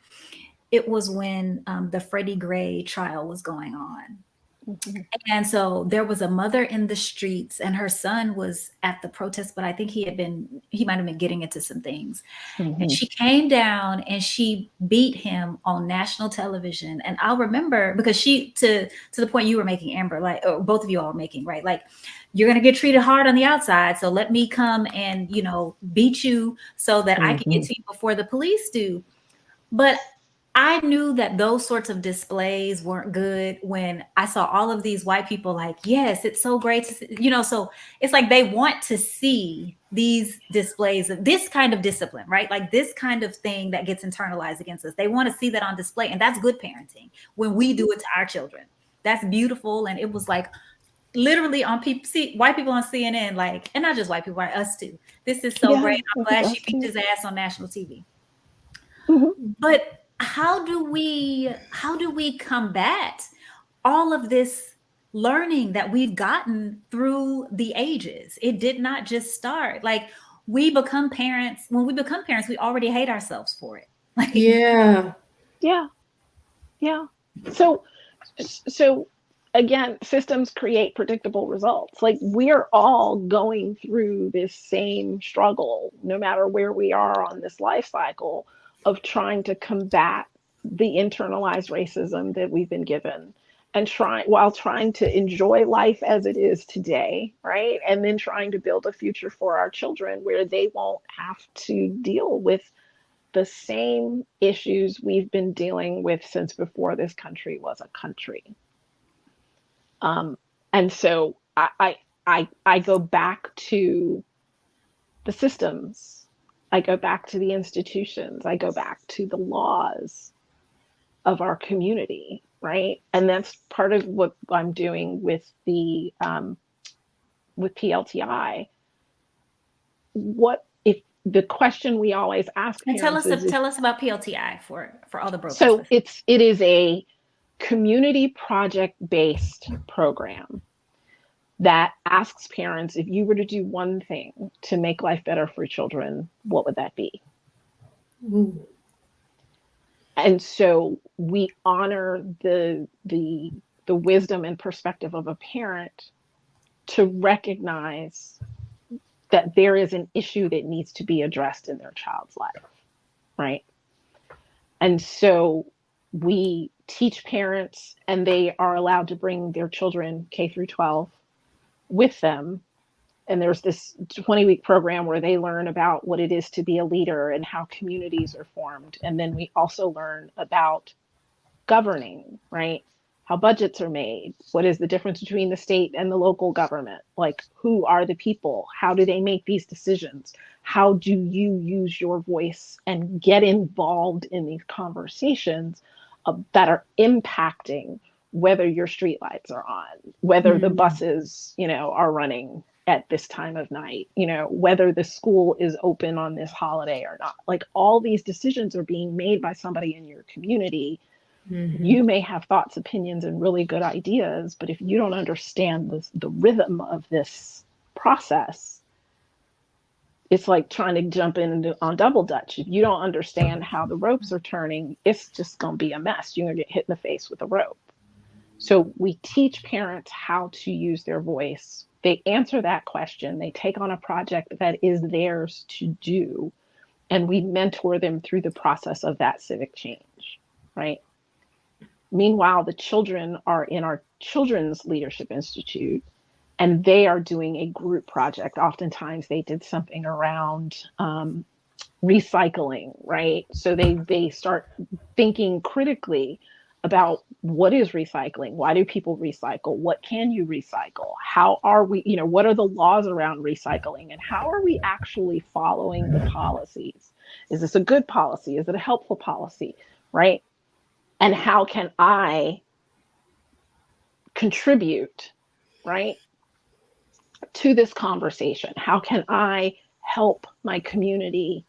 It was when the Freddie Gray trial was going on. And so there was a mother in the streets, and her son was at the protest, but I think he might have been getting into some things. And she came down and she beat him on national television. And I'll remember, because she, to the point you were making, Amber, like, or both of you all were making, right? Like, you're going to get treated hard on the outside. So let me come and, beat you so that I can get to you before the police do. But I knew that those sorts of displays weren't good when I saw all of these white people like, yes, it's so great to see, so it's like they want to see these displays of this kind of discipline, right? Like this kind of thing that gets internalized against us. They want to see that on display. And that's good parenting when we do it to our children. That's beautiful. And it was like literally on white people on CNN, like, and not just white people, right? Us too. This is so great. I'm glad she beat his ass on national TV. But how do we combat all of this learning that we've gotten through the ages? It did not just start. Like, when we become parents, we already hate ourselves for it. Like, Yeah. So again, systems create predictable results. Like, we're all going through this same struggle, no matter where we are on this life cycle, of trying to combat the internalized racism that we've been given, and while trying to enjoy life as it is today, right? And then trying to build a future for our children where they won't have to deal with the same issues we've been dealing with since before this country was a country. And so I go back to the systems. I go back to the institutions. I go back to the laws of our community, right? And that's part of what I'm doing with the with PLTI. What if the question we always ask and parents tell us about PLTI for all the brokers. So it is a community project-based program that asks parents, if you were to do one thing to make life better for children, what would that be? Ooh. And so we honor the wisdom and perspective of a parent to recognize that there is an issue that needs to be addressed in their child's life, right? And so we teach parents, and they are allowed to bring their children K through 12 with them. And there's this 20-week program where they learn about what it is to be a leader and how communities are formed. And then we also learn about governing, right? How budgets are made. What is the difference between the state and the local government? Like, who are the people? How do they make these decisions? How do you use your voice and get involved in these conversations that are impacting whether your streetlights are on, whether the buses, are running at this time of night, whether the school is open on this holiday or not. Like, all these decisions are being made by somebody in your community. You may have thoughts, opinions, and really good ideas, but if you don't understand the rhythm of this process, it's like trying to jump in on double dutch. If you don't understand how the ropes are turning, it's just going to be a mess. You're going to get hit in the face with a rope. So we teach parents how to use their voice. They answer that question. They take on a project that is theirs to do, and we mentor them through the process of that civic change, right? Meanwhile, the children are in our Children's Leadership Institute, and they are doing a group project. Oftentimes they did something around recycling, right? So they start thinking critically about what is recycling? Why do people recycle? What can you recycle? How are we, what are the laws around recycling? And how are we actually following the policies? Is this a good policy? Is it a helpful policy, right? And how can I contribute, right, to this conversation? How can I help my community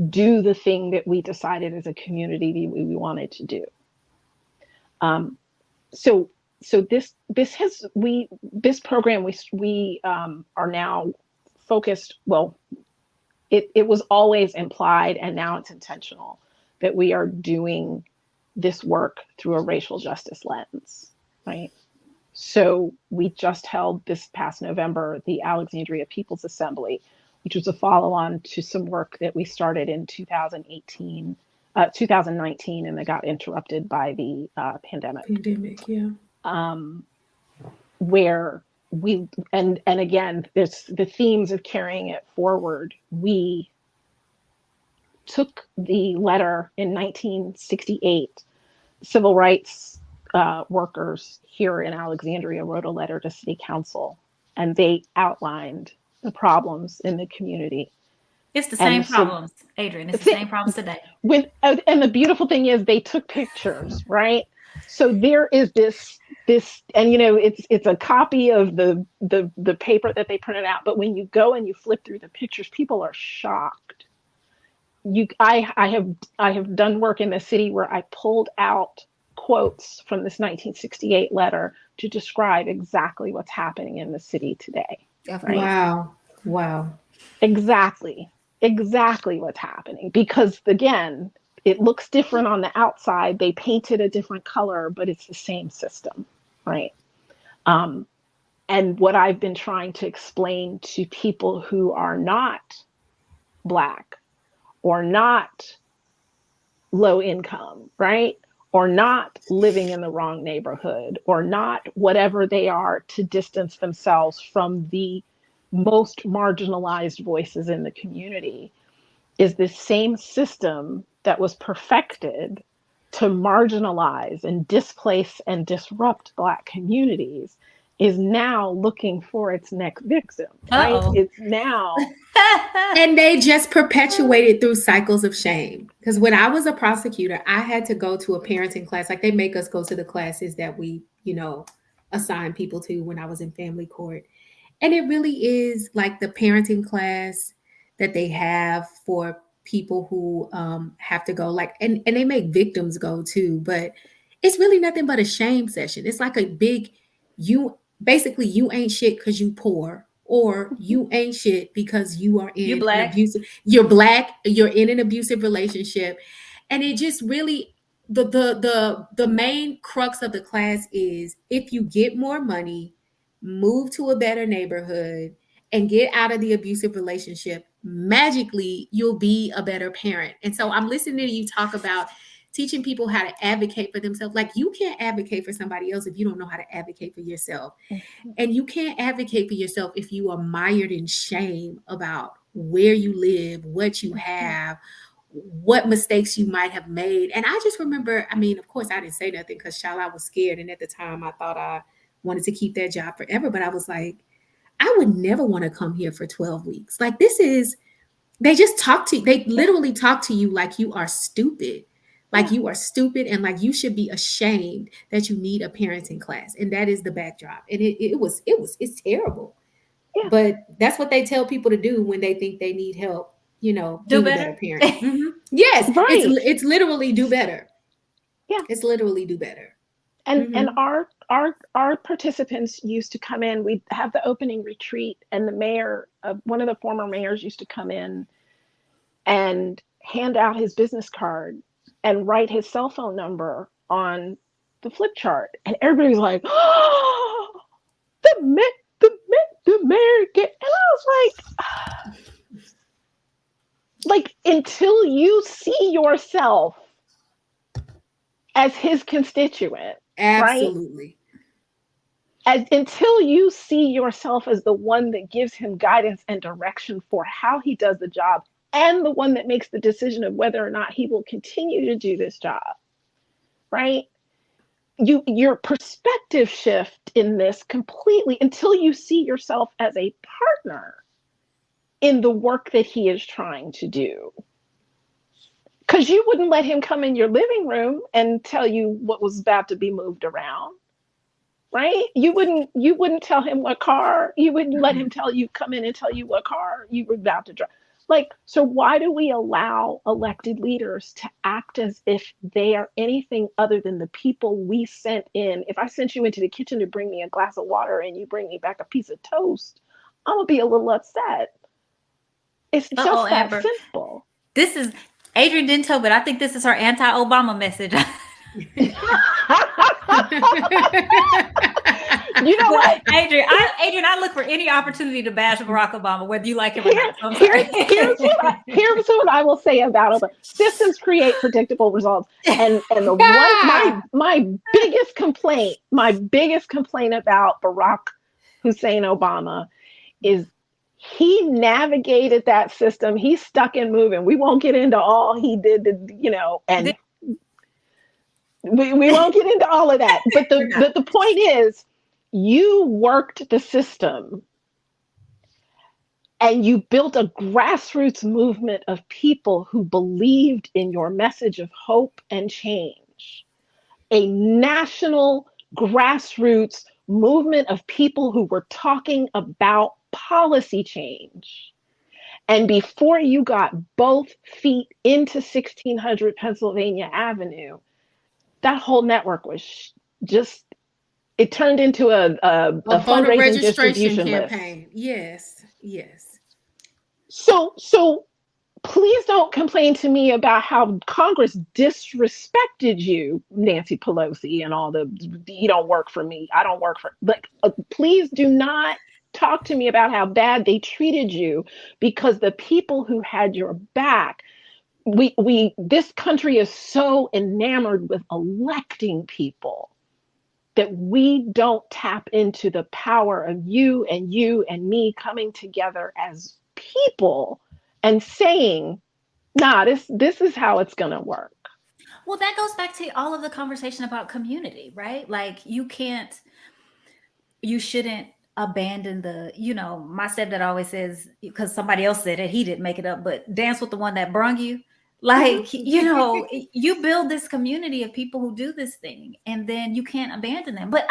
do the thing that we decided as a community we wanted to do? So this program we are now focused. Well, it was always implied, and now it's intentional that we are doing this work through a racial justice lens, right? So we just held this past November the Alexandria People's Assembly, which was a follow-on to some work that we started in 2019, and that got interrupted by the pandemic. Yeah. Where we and again, there's the themes of carrying it forward. We took the letter in 1968. Civil rights workers here in Alexandria wrote a letter to City Council, and they outlined the problems in the community. It's the same problems, Adrienne. It's the same problems today. And the beautiful thing is they took pictures, right? So there is this, and it's a copy of the paper that they printed out. But when you go and you flip through the pictures, people are shocked. I have done work in the city where I pulled out quotes from this 1968 letter to describe exactly what's happening in the city today. Right? Wow. Exactly what's happening. Because again, it looks different on the outside. They painted a different color, but it's the same system, right? And what I've been trying to explain to people who are not Black or not low income, right? Or not living in the wrong neighborhood, or not whatever they are, to distance themselves from the most marginalized voices in the community, is this same system that was perfected to marginalize and displace and disrupt Black communities is now looking for its next victim, right? Uh-oh. It's now. And they just perpetuated through cycles of shame. Because when I was a prosecutor, I had to go to a parenting class. Like, they make us go to the classes that we, assign people to when I was in family court. And it really is like the parenting class that they have for people who have to go, like, and they make victims go too, but it's really nothing but a shame session. It's like a big, you ain't shit because you poor, or you ain't shit because you are in an abusive, you're Black, you're in an abusive relationship. And it just really, the main crux of the class is, if you get more money, move to a better neighborhood, and get out of the abusive relationship, magically you'll be a better parent. And so I'm listening to you talk about teaching people how to advocate for themselves. Like, you can't advocate for somebody else if you don't know how to advocate for yourself. And you can't advocate for yourself if you are mired in shame about where you live, what you have, what mistakes you might have made. And I just remember, of course I didn't say nothing because, child, I was scared. And at the time I thought I wanted to keep that job forever. But I was like, I would never want to come here for 12 weeks. Like, they just talk to you. They literally talk to you like you are stupid. Like, you are stupid, and like you should be ashamed that you need a parenting class. And that is the backdrop. And it's terrible. Yeah. But that's what they tell people to do when they think they need help, do better parent. Mm-hmm. Yes, right. It's literally do better. Yeah. It's literally do better. And our participants used to come in. We'd have the opening retreat, and the mayor, one of the former mayors, used to come in and hand out his business card and write his cell phone number on the flip chart. And everybody's like, oh, the mayor get. And I was like, until you see yourself as his constituent. Absolutely. Right? Until you see yourself as the one that gives him guidance and direction for how he does the job, and the one that makes the decision of whether or not he will continue to do this job, right? Your perspective shift in this completely, until you see yourself as a partner in the work that he is trying to do. Because you wouldn't let him come in your living room and tell you what was about to be moved around, right? You wouldn't tell him what car. You wouldn't let him come in and tell you what car you were about to drive. Like, so why do we allow elected leaders to act as if they are anything other than the people we sent in? If I sent you into the kitchen to bring me a glass of water and you bring me back a piece of toast, I'm gonna be a little upset. It's just that Amber. Simple. This is Adrienne didn't tell, but I think this is her anti-Obama message. You know what? Adrienne, I look for any opportunity to bash Barack Obama, whether you like him or not. So I'm sorry. Here's what I will say about Obama. Systems create predictable results. And the one my biggest complaint about Barack Hussein Obama is he navigated that system. He's stuck and moving. We won't get into all he did, and we won't get into all of that. But the point is, you worked the system and you built a grassroots movement of people who believed in your message of hope and change. A national grassroots movement of people who were talking about policy change. And before you got both feet into 1600 Pennsylvania Avenue, that whole network was just, it turned into a voter fundraising registration distribution campaign. list. Yes. So please don't complain to me about how Congress disrespected you, Nancy Pelosi, and all the, you don't work for me, I don't work for, like, please do not talk to me about how bad they treated you, because the people who had your back, this country is so enamored with electing people that we don't tap into the power of you and me coming together as people and saying, nah, this is how it's going to work. Well, that goes back to all of the conversation about community, right? Like you shouldn't abandon my stepdad always says, because somebody else said it, he didn't make it up, but dance with the one that brung you. Like, you build this community of people who do this thing, and then you can't abandon them. But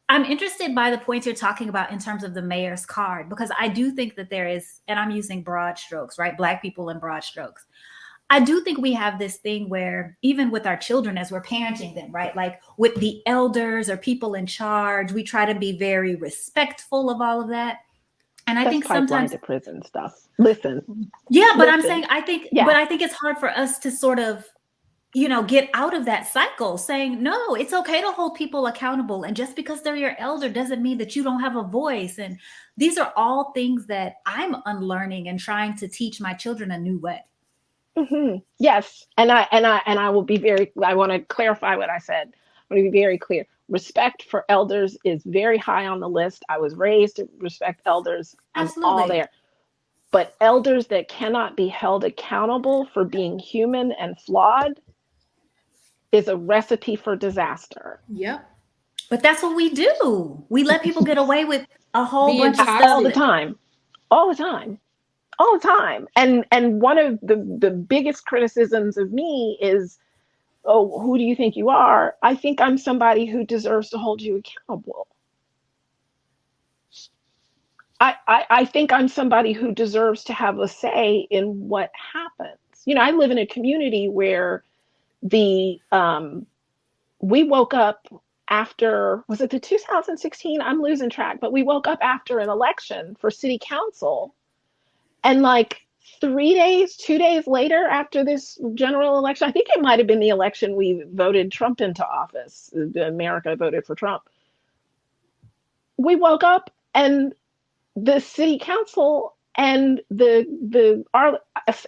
I'm interested by the points you're talking about in terms of the mayor's card, because I do think that there is, and I'm using broad strokes, right? Black people in broad strokes. I do think we have this thing where even with our children, as we're parenting them, right? Like with the elders or people in charge, we try to be very respectful of all of that. And I think sometimes to prison stuff. Listen. Yeah, but I'm saying, but I think it's hard for us to sort of, get out of that cycle saying, no, it's okay to hold people accountable. And just because they're your elder doesn't mean that you don't have a voice. And these are all things that I'm unlearning and trying to teach my children a new way. Mm-hmm. Yes. And I will be I want to clarify what I said. I want to be very clear. Respect for elders is very high on the list. I was raised to respect elders. Absolutely. I'm all there. But elders that cannot be held accountable for being human and flawed is a recipe for disaster. Yep. But that's what we do. We let people get away with a whole bunch of stuff all the time. And one of the biggest criticisms of me is, oh, who do you think you are? I think I'm somebody who deserves to hold you accountable. I think I'm somebody who deserves to have a say in what happens. I live in a community where we woke up after, was it the 2016? I'm losing track, but we woke up after an election for city council. And like 2 days later after this general election, I think it might have been the election we voted Trump into office. America voted for Trump. We woke up and the city council and the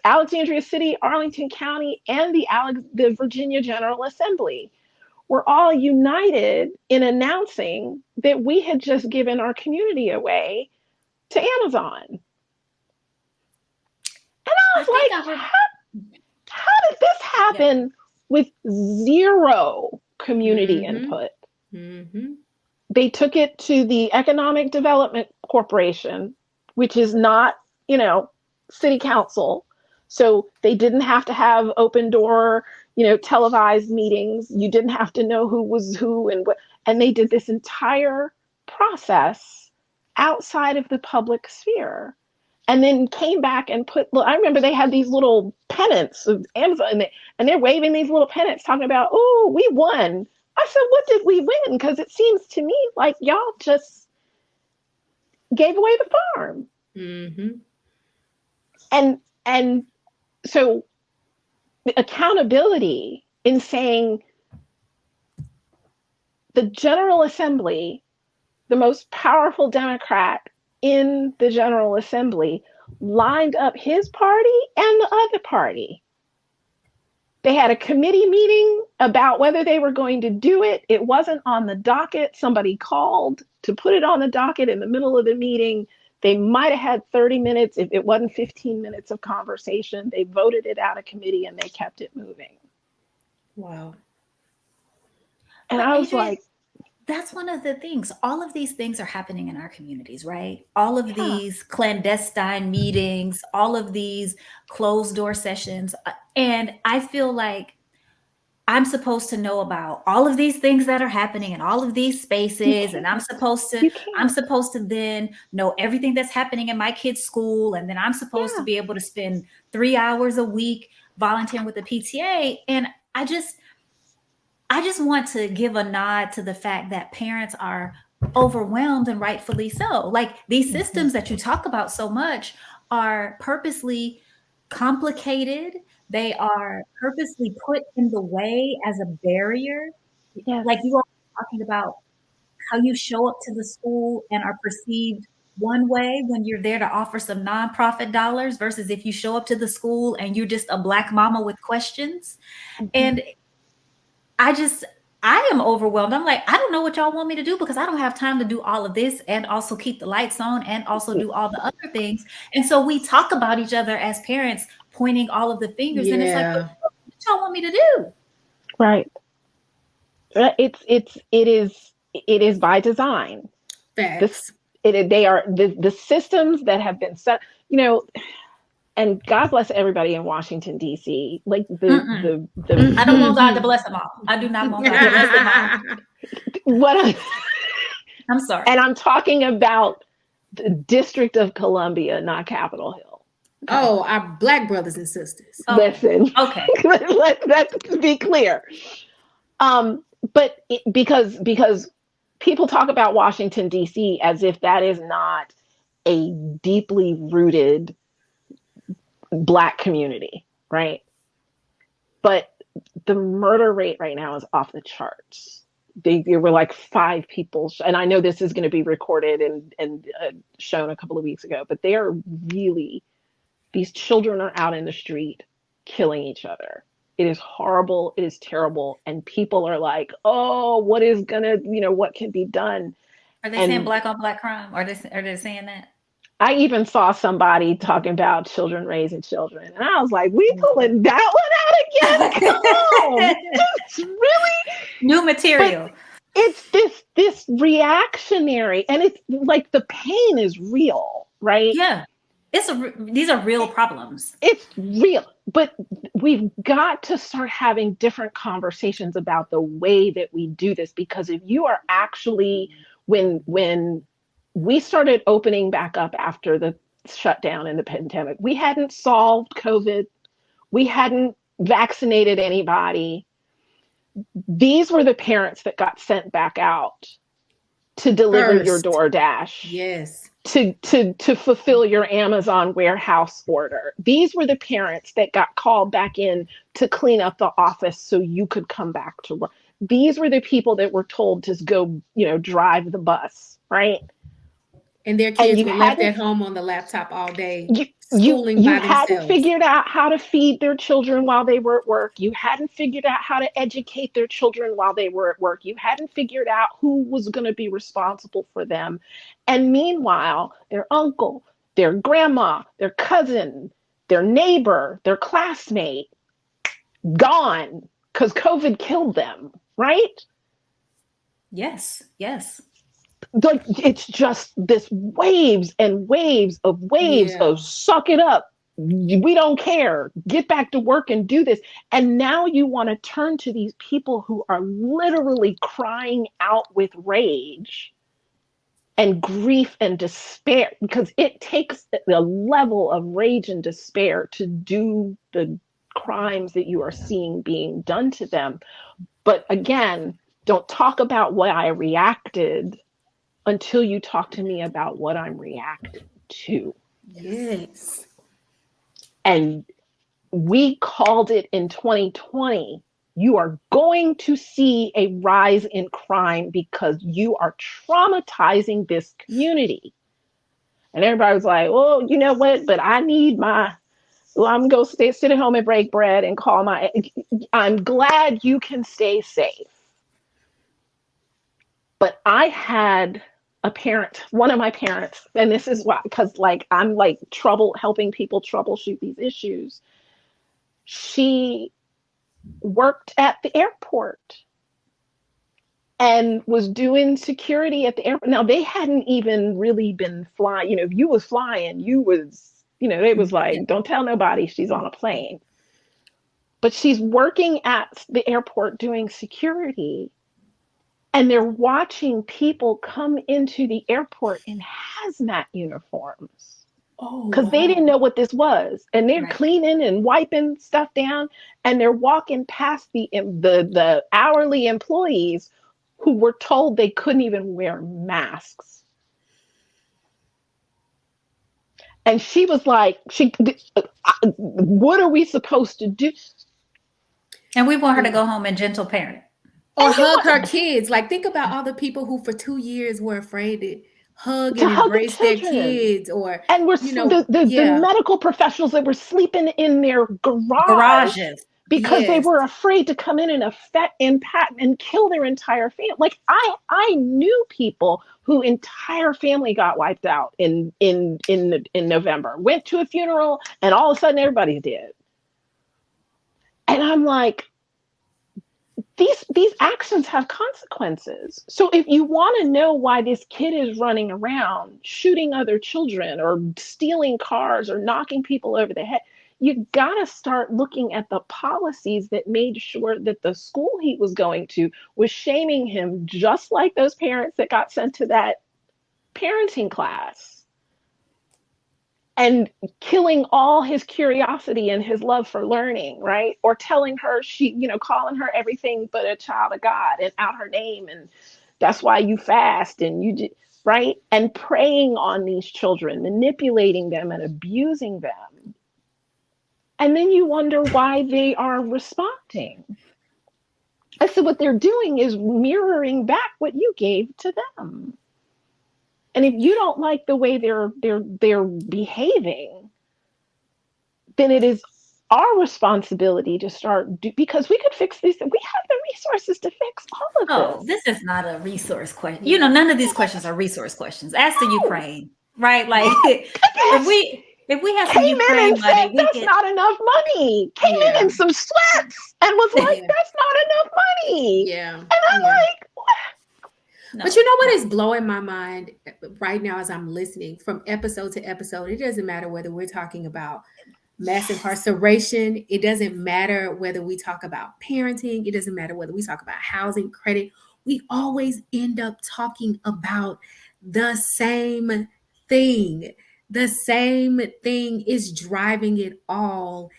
Alexandria City, Arlington County, and the Virginia General Assembly were all united in announcing that we had just given our community away to Amazon. And I was like, how did this happen with zero community input? Mm-hmm. They took it to the Economic Development Corporation, which is not, city council. So they didn't have to have open door, televised meetings. You didn't have to know who was who and what. And they did this entire process outside of the public sphere. And then came back and I remember they had these little pennants of Amazon, and they're waving these little pennants talking about, oh, we won. I said, what did we win? Because it seems to me like y'all just gave away the farm. Mm-hmm. And so the accountability in saying the General Assembly the most powerful Democrat in the General Assembly, lined up his party and the other party. They had a committee meeting about whether they were going to do it. It wasn't on the docket. Somebody called to put it on the docket in the middle of the meeting. They might have had 30 minutes. If it wasn't 15 minutes of conversation, they voted it out of committee and they kept it moving. Wow. And But I was Adrienne, like, that's one of the things. All of these things are happening in our communities, right? All of yeah, these clandestine meetings, all of these closed door sessions. And I feel like I'm supposed to know about all of these things that are happening in all of these you spaces. And can't. I'm You can't. supposed to then know everything that's happening in my kid's school. And then I'm supposed to Yeah. be able to spend 3 hours a week volunteering with the PTA. And I just want to give a nod to the fact that parents are overwhelmed, and rightfully so. Like, these Mhm. systems that you talk about so much are purposely complicated. They are purposely put in the way as a barrier. Yes. Like, you are talking about how you show up to the school and are perceived one way when you're there to offer some nonprofit dollars versus if you show up to the school and you're just a Black mama with questions. Mhm. And I just, I am overwhelmed. I'm like, I don't know what y'all want me to do because I don't have time to do all of this and also keep the lights on and also do all the other things. And so we talk about each other as parents, pointing all of the fingers, and it's like, Yeah. what y'all want me to do? Right. It is by design. This Facts. they are the systems that have been set, and God bless everybody in Washington D.C. Like Mm-mm. the I don't want God to bless them all. I do not want God to bless them all. what I, I'm sorry. and I'm talking about the District of Columbia, not Capitol Hill. Okay, Oh, our Black brothers and sisters. Okay. listen, Okay. let's be clear. But because people talk about Washington D.C. as if that is not a deeply rooted Black community, right? But the murder rate right now is off the charts. There were like 5 people, and I know this is going to be recorded and shown a couple of weeks ago, but they are really, these children are out in the street killing each other. It is horrible. It is terrible. And people are like, oh, what can be done? Are they saying And Black on Black crime? Are they saying that? I even saw somebody talking about children raising children. And I was like, we pulling that one out again? Come on. Really? New But material. it's this reactionary, and it's like the pain is real, right? Yeah. These are real problems. It's real. But we've got to start having different conversations about the way that we do this, because if you are actually, when we started opening back up after the shutdown and the pandemic, we hadn't solved COVID. We hadn't vaccinated anybody. These were the parents that got sent back out to deliver your First. DoorDash, Yes. to fulfill your Amazon warehouse order. These were the parents that got called back in to clean up the office so you could come back to work. These were the people that were told to go, drive the bus, right? And their And kids were left at home on the laptop all day, you schooling you by hadn't themselves. figured out how to feed their children while they were at work. You hadn't figured out how to educate their children while they were at work. You hadn't figured out who was going to be responsible for them. And meanwhile, their uncle, their grandma, their cousin, their neighbor, their classmate, gone because COVID killed them, right? Yes. Yes. Like, it's just this waves and waves Yeah. of suck it up. We don't care. Get back to work and do this. And now you want to turn to these people who are literally crying out with rage and grief and despair, because it takes a level of rage and despair to do the crimes that you are seeing being done to them. But again, don't talk about what I reacted until you talk to me about what I'm reacting to. Yes. And we called it in 2020 you are going to see a rise in crime because you are traumatizing this community. And everybody was like, well, you know what? But I need I'm going to sit at home and break bread and call I'm glad you can stay safe. But I had one of my parents, and this is why, because like I'm like helping people troubleshoot these issues. She worked at the airport and was doing security at the airport. Now they hadn't even really been flying. If you was flying, it was like, don't tell nobody she's on a plane. But she's working at the airport doing security, and they're watching people come into the airport in hazmat uniforms. Oh, Because they didn't wow. know what this was, and they're cleaning and wiping stuff down, and they're walking past the hourly employees who were told they couldn't even wear masks. And she was like, what are we supposed to do? And we want her to go home and gentle parent. Or hug her kids. Like, think about all the people who for 2 years were afraid to hug To and hug the embrace their children. kids, or, And the yeah. medical professionals that were sleeping in their garage Garages. because they Yes. were afraid to come in and impact and kill their entire family. Like I knew people who entire family got wiped out in November. Went to a funeral and all of a sudden everybody's dead. And I'm like, these actions have consequences. So if you want to know why this kid is running around shooting other children or stealing cars or knocking people over the head, you got to start looking at the policies that made sure that the school he was going to was shaming him, just like those parents that got sent to that parenting class, and killing all his curiosity and his love for learning, right? Or telling her calling her everything but a child of God and out her name. And that's why you fast and right? And preying on these children, manipulating them and abusing them. And then you wonder why they are responding. I said, what they're doing is mirroring back what you gave to them. And if you don't like the way they're behaving, then it is our responsibility to because we could fix these. We have the resources to fix all of this. This is not a resource question. None of these questions are resource questions. Ask the Ukraine, right? Like if we have some Ukraine money, that's not enough money. Came in some sweats and was like, that's not enough money. Yeah. And I'm like, what? No, but you know what is blowing my mind right now as I'm listening from episode to episode? It doesn't matter whether we're talking about mass incarceration. It doesn't matter whether we talk about parenting. It doesn't matter whether we talk about housing, credit. We always end up talking about the same thing. The same thing is driving it all.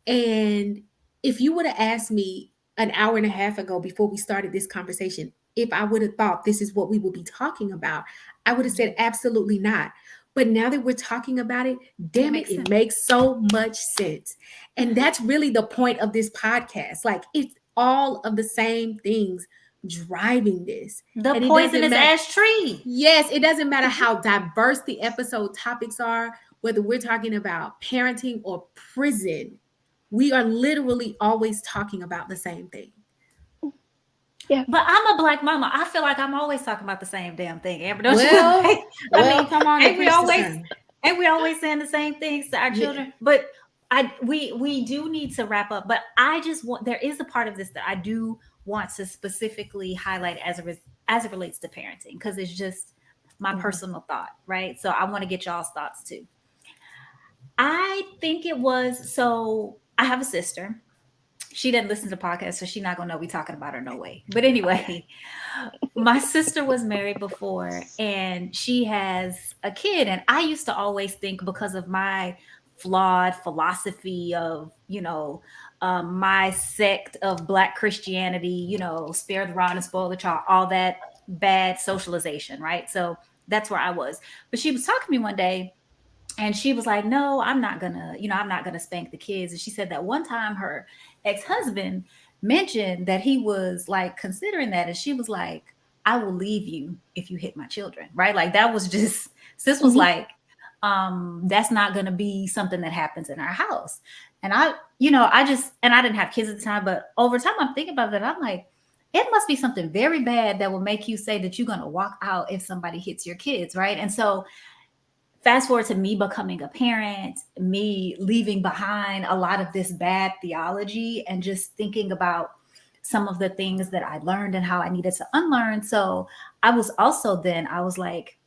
And if you would have asked me an hour and a half ago before we started this conversation, if I would have thought this is what we would be talking about, I would have said absolutely not. But now that we're talking about it, damn it, it makes so much sense. And that's really the point of this podcast. Like, it's all of the same things driving this. The poisonous ash tree. Yes, it doesn't matter how diverse the episode topics are, whether we're talking about parenting or prison. We are literally always talking about the same thing. Yeah. But I'm a Black mama. I feel like I'm always talking about the same damn thing. Amber, don't you? Come on. Ain't we always saying the same things to our children? Yeah. But we do need to wrap up. But I just want, there is a part of this that I do want to specifically highlight as it relates to parenting, because it's just my personal thought, right? So I want to get y'all's thoughts too. I think so I have a sister. She doesn't listen to podcasts, so she's not going to know we talking about her, no way. But anyway, my sister was married before, and she has a kid. And I used to always think, because of my flawed philosophy of, my sect of Black Christianity, spare the rod and spoil the child, all that bad socialization, right? So that's where I was. But she was talking to me one day, and she was like, no, I'm not gonna spank the kids. And she said that one time her ex-husband mentioned that he was like considering that, and she was like, I will leave you if you hit my children, right? Like that was just, sis was Mhm. like, that's not going to be something that happens in our house. And I, you know, I just, and I didn't have kids at the time, but over time I'm thinking about that. I'm like, it must be something very bad that will make you say that you're going to walk out if somebody hits your kids, right? And so fast forward to me becoming a parent, me leaving behind a lot of this bad theology and just thinking about some of the things that I learned and how I needed to unlearn. So I was also then, I was like,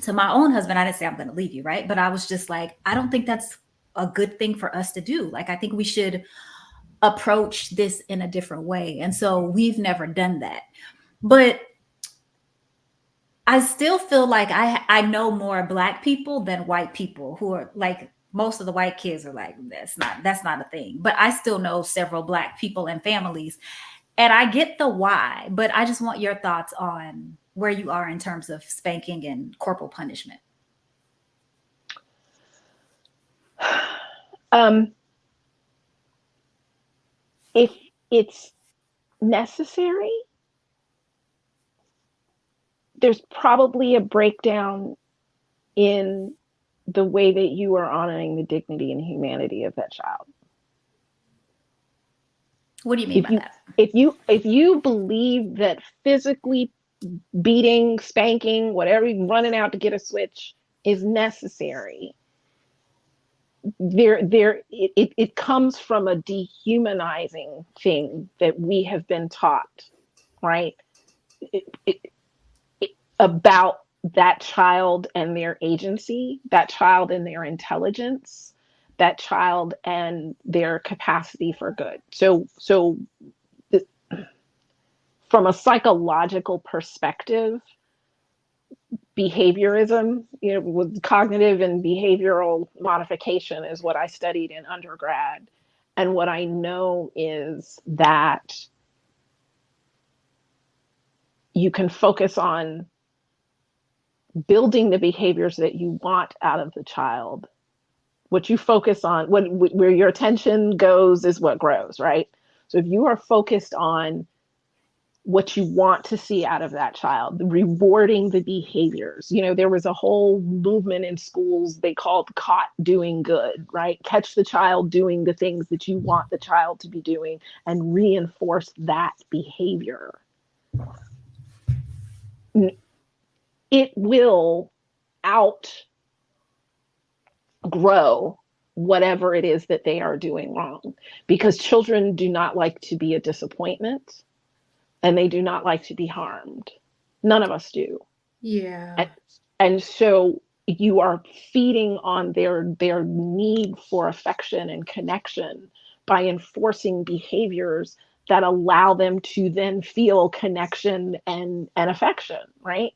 to my own husband, I didn't say I'm going to leave you, right? But I was just like, I don't think that's a good thing for us to do. Like, I think we should approach this in a different way. And so we've never done that. But I still feel like I know more Black people than white people who are like, most of the white kids are like, that's not a thing. But I still know several Black people and families, and I get the why, but I just want your thoughts on where you are in terms of spanking and corporal punishment. Um, if it's necessary, there's probably a breakdown in the way that you are honoring the dignity and humanity of that child. What do you mean If by you that? if you believe that physically beating, spanking, whatever, running out to get a switch is necessary, it comes from a dehumanizing thing that we have been taught, right? It, it, about that child and their agency, that child and their intelligence, that child and their capacity for good. So from a psychological perspective, behaviorism, with cognitive and behavioral modification is what I studied in undergrad. And what I know is that you can focus on building the behaviors that you want out of the child. What you focus on, where your attention goes is what grows, right? So if you are focused on what you want to see out of that child, rewarding the behaviors. There was a whole movement in schools they called caught doing good, right? Catch the child doing the things that you want the child to be doing and reinforce that behavior. It will outgrow whatever it is that they are doing wrong, because children do not like to be a disappointment. And they do not like to be harmed. None of us do. Yeah. And so you are feeding on their need for affection and connection by enforcing behaviors that allow them to then feel connection and affection, right?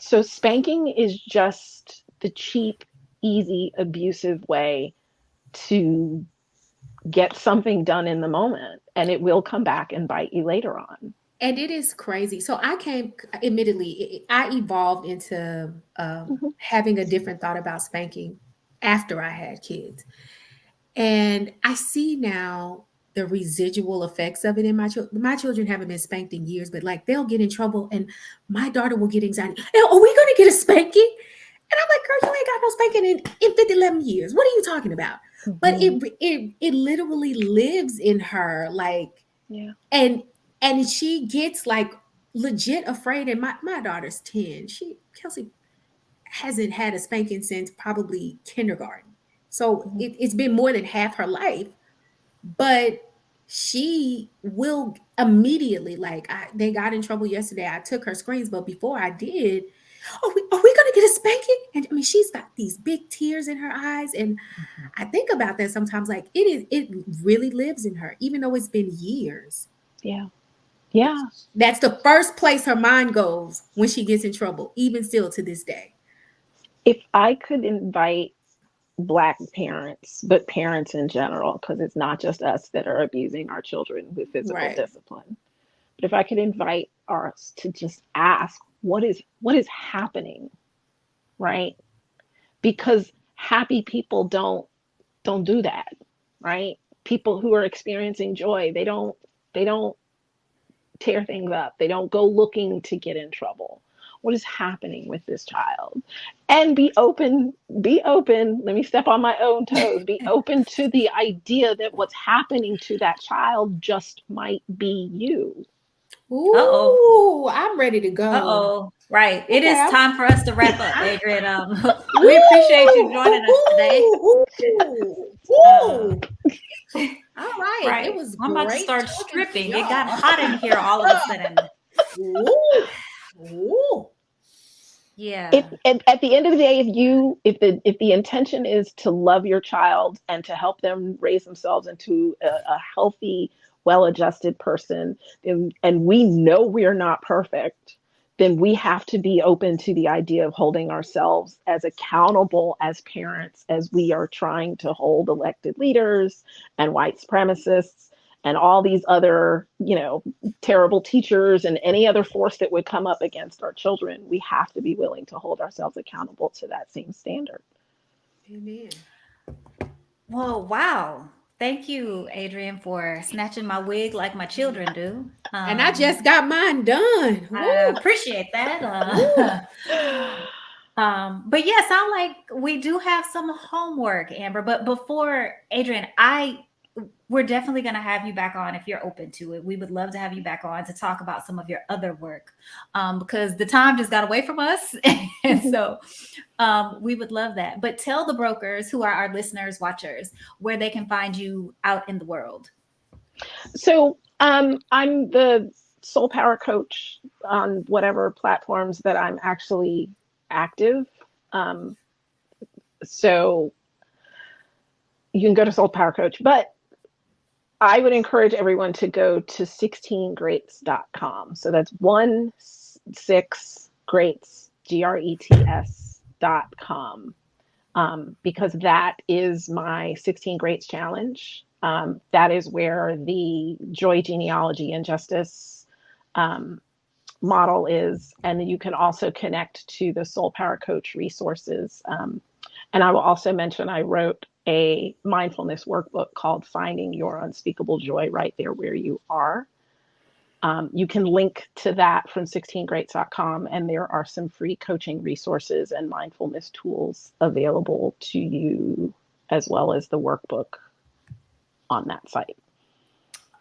So spanking is just the cheap, easy, abusive way to get something done in the moment, and it will come back and bite you later on. And it is crazy. So I came, admittedly, I evolved into Mhm. having a different thought about spanking after I had kids. And I see now the residual effects of it in my children. My children haven't been spanked in years, but like they'll get in trouble and my daughter will get anxiety. Are we going to get a spanking? And I'm like, girl, you ain't got no spanking in 50, 11 years. What are you talking about? But Mhm. it literally lives in her. Like, Yeah. and she gets like legit afraid. And my daughter's 10. Kelsey hasn't had a spanking since probably kindergarten. So Mhm. it's been more than half her life. But she will immediately, like, they got in trouble yesterday. I took her screens, but before I did, are we going to get a spanking? And I mean, she's got these big tears in her eyes. And Mhm. I think about that sometimes, like it really lives in her, even though it's been years. Yeah. Yeah. That's the first place her mind goes when she gets in trouble, even still to this day. If I could invite Black parents, but parents in general, because it's not just us that are abusing our children with physical Right. discipline, but if I could invite us to just ask what is happening, right? Because happy people don't do that, right? People who are experiencing joy, they don't They don't tear things up. They don't go looking to get in trouble. What is happening with this child? And be open, let me step on my own toes, be open to the idea that what's happening to that child just might be you. Uh-oh. Ooh, I'm ready to go. Uh-oh. Right. It Okay, is I'm- time for us to wrap up, Adrienne. We appreciate you joining us today. Ooh, ooh. All right. It Right. was I'm about to great start talking to stripping. It got y'all. hot in here all of a sudden. Ooh, ooh. Yeah. At the end of the day, if the intention is to love your child and to help them raise themselves into a healthy, well-adjusted person, and we know we're not perfect, then we have to be open to the idea of holding ourselves as accountable as parents as we are trying to hold elected leaders and white supremacists and all these other, terrible teachers and any other force that would come up against our children. We have to be willing to hold ourselves accountable to that same standard. Amen. Well, wow. Thank you, Adrienne, for snatching my wig like my children do. And I just got mine done. I Woo. appreciate that. But yeah, sound like we do have some homework, Amber. But before Adrienne, we're definitely going to have you back on if you're open to it. We would love to have you back on to talk about some of your other work, because the time just got away from us. And so we would love that. But tell the brokers who are our listeners, watchers, where they can find you out in the world. So I'm the soul power coach on whatever platforms that I'm actually active. So you can go to Soul Power Coach, but I would encourage everyone to go to 16greats.com. So that's 16greats, GRETS.com. Because that is my 16 Greats Challenge. That is where the joy, genealogy, and justice model is. And then you can also connect to the Soul Power Coach resources. And I will also mention I wrote a mindfulness workbook called Finding Your Unspeakable Joy right there where you are. You can link to that from 16greats.com, and there are some free coaching resources and mindfulness tools available to you, as well as the workbook on that site.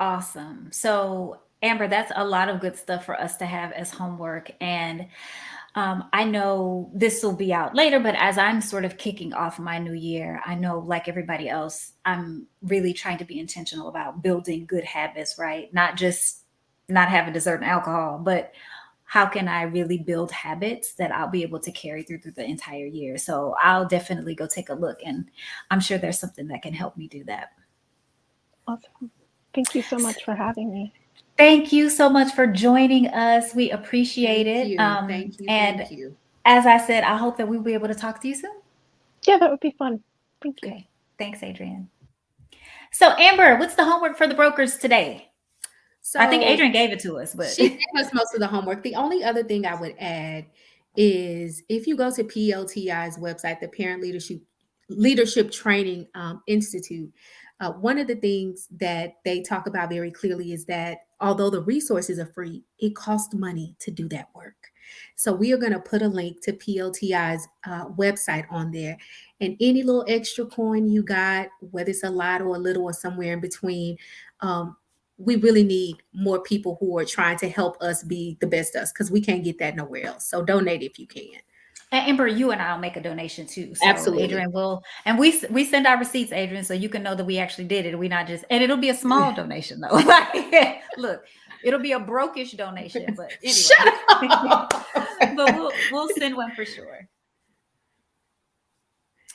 Awesome. So, Amber, that's a lot of good stuff for us to have as homework. And I know this will be out later, but as I'm sort of kicking off my new year, I know, like everybody else, I'm really trying to be intentional about building good habits, right? Not just not having dessert and alcohol, but how can I really build habits that I'll be able to carry through the entire year? So I'll definitely go take a look, and I'm sure there's something that can help me do that. Awesome. Thank you so much for having me. Thank you so much for joining us. We appreciate Thank it. you. Thank you. And Thank you. as I said, I hope that we'll be able to talk to you soon. Yeah, that would be fun. Thank you. Okay. Thanks, Adrienne. So, Amber, what's the homework for the brokers today? So I think Adrienne gave it to us, but she gave us most of the homework. The only other thing I would add is if you go to PLTI's website, the Parent Leadership Training Institute, one of the things that they talk about very clearly is that although the resources are free, it costs money to do that work. So we are going to put a link to PLTI's website on there, and any little extra coin you got, whether it's a lot or a little or somewhere in between, we really need more people who are trying to help us be the best us, because we can't get that nowhere else. So donate if you can. And Amber, you and I'll make a donation too. So Absolutely. Adrienne will, and we send our receipts, Adrienne, so you can know that we actually did it. We not just, and it'll be a small donation though. Like, look, it'll be a brokish donation, but anyway. Shut up. But we'll send one for sure.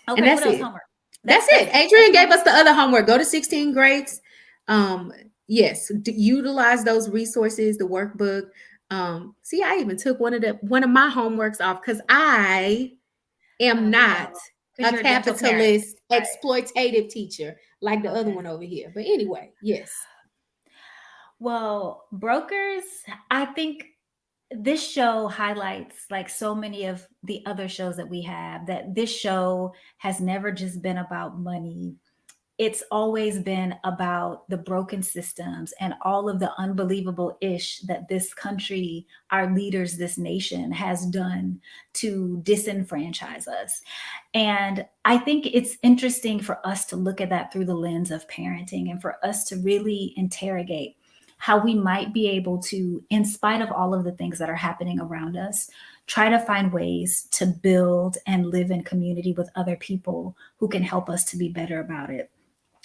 Okay, And that's what else? it. Homework. That's it. Adrienne gave us the other homework. Go to 16 Greats. Yes, utilize those resources, the workbook. See, I even took one of my homeworks off because I am not a capitalist, exploitative teacher like the other one over here. But anyway, yes. Well, brokers, I think this show highlights, like so many of the other shows that we have, that this show has never just been about money. it's always been about the broken systems and all of the unbelievable ish that this country, our leaders, this nation has done to disenfranchise us. And I think it's interesting for us to look at that through the lens of parenting and for us to really interrogate how we might be able to, in spite of all of the things that are happening around us, try to find ways to build and live in community with other people who can help us to be better about it.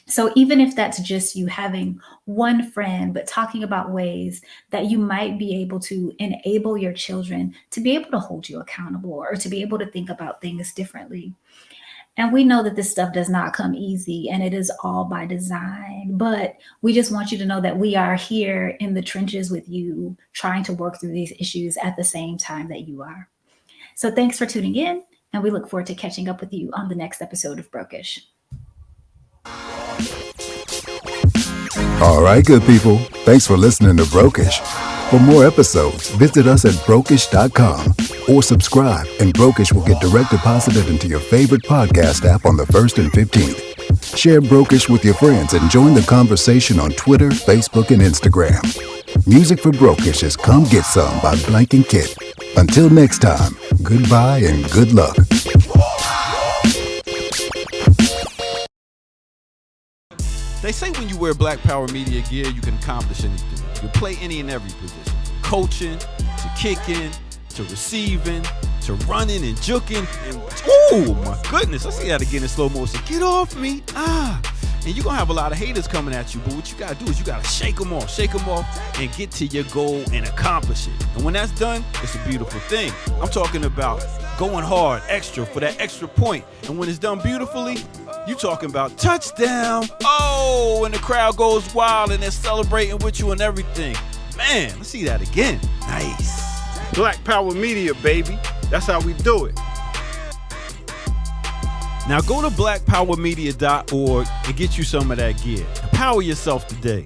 So even if that's just you having one friend, but talking about ways that you might be able to enable your children to be able to hold you accountable or to be able to think about things differently. And we know that this stuff does not come easy and it is all by design, but we just want you to know that we are here in the trenches with you, trying to work through these issues at the same time that you are. So thanks for tuning in, and we look forward to catching up with you on the next episode of Brokish. All right, good people. Thanks for listening to Brokish. For more episodes, visit us at brokish.com or subscribe, and Brokish will get direct deposited into your favorite podcast app on the 1st and 15th. Share Brokish with your friends and join the conversation on Twitter, Facebook, and Instagram. Music for Brokish is Come Get Some by Blank and Kit. Until next time, goodbye and good luck. They say when you wear Black Power Media gear, you can accomplish anything. You play any and every position. Coaching, to kicking, to receiving, to running and juking. And oh my goodness, I see that again in slow motion. Get off me. And you're going to have a lot of haters coming at you, but what you got to do is you got to shake them off, and get to your goal and accomplish it. And when that's done, it's a beautiful thing. I'm talking about going hard, extra, for that extra point. And when it's done beautifully, you talking about touchdown. Oh, and the crowd goes wild and they're celebrating with you and everything. Man, let's see that again. Nice. Black Power Media, baby. That's how we do it. Now go to blackpowermedia.org and get you some of that gear. Empower yourself today.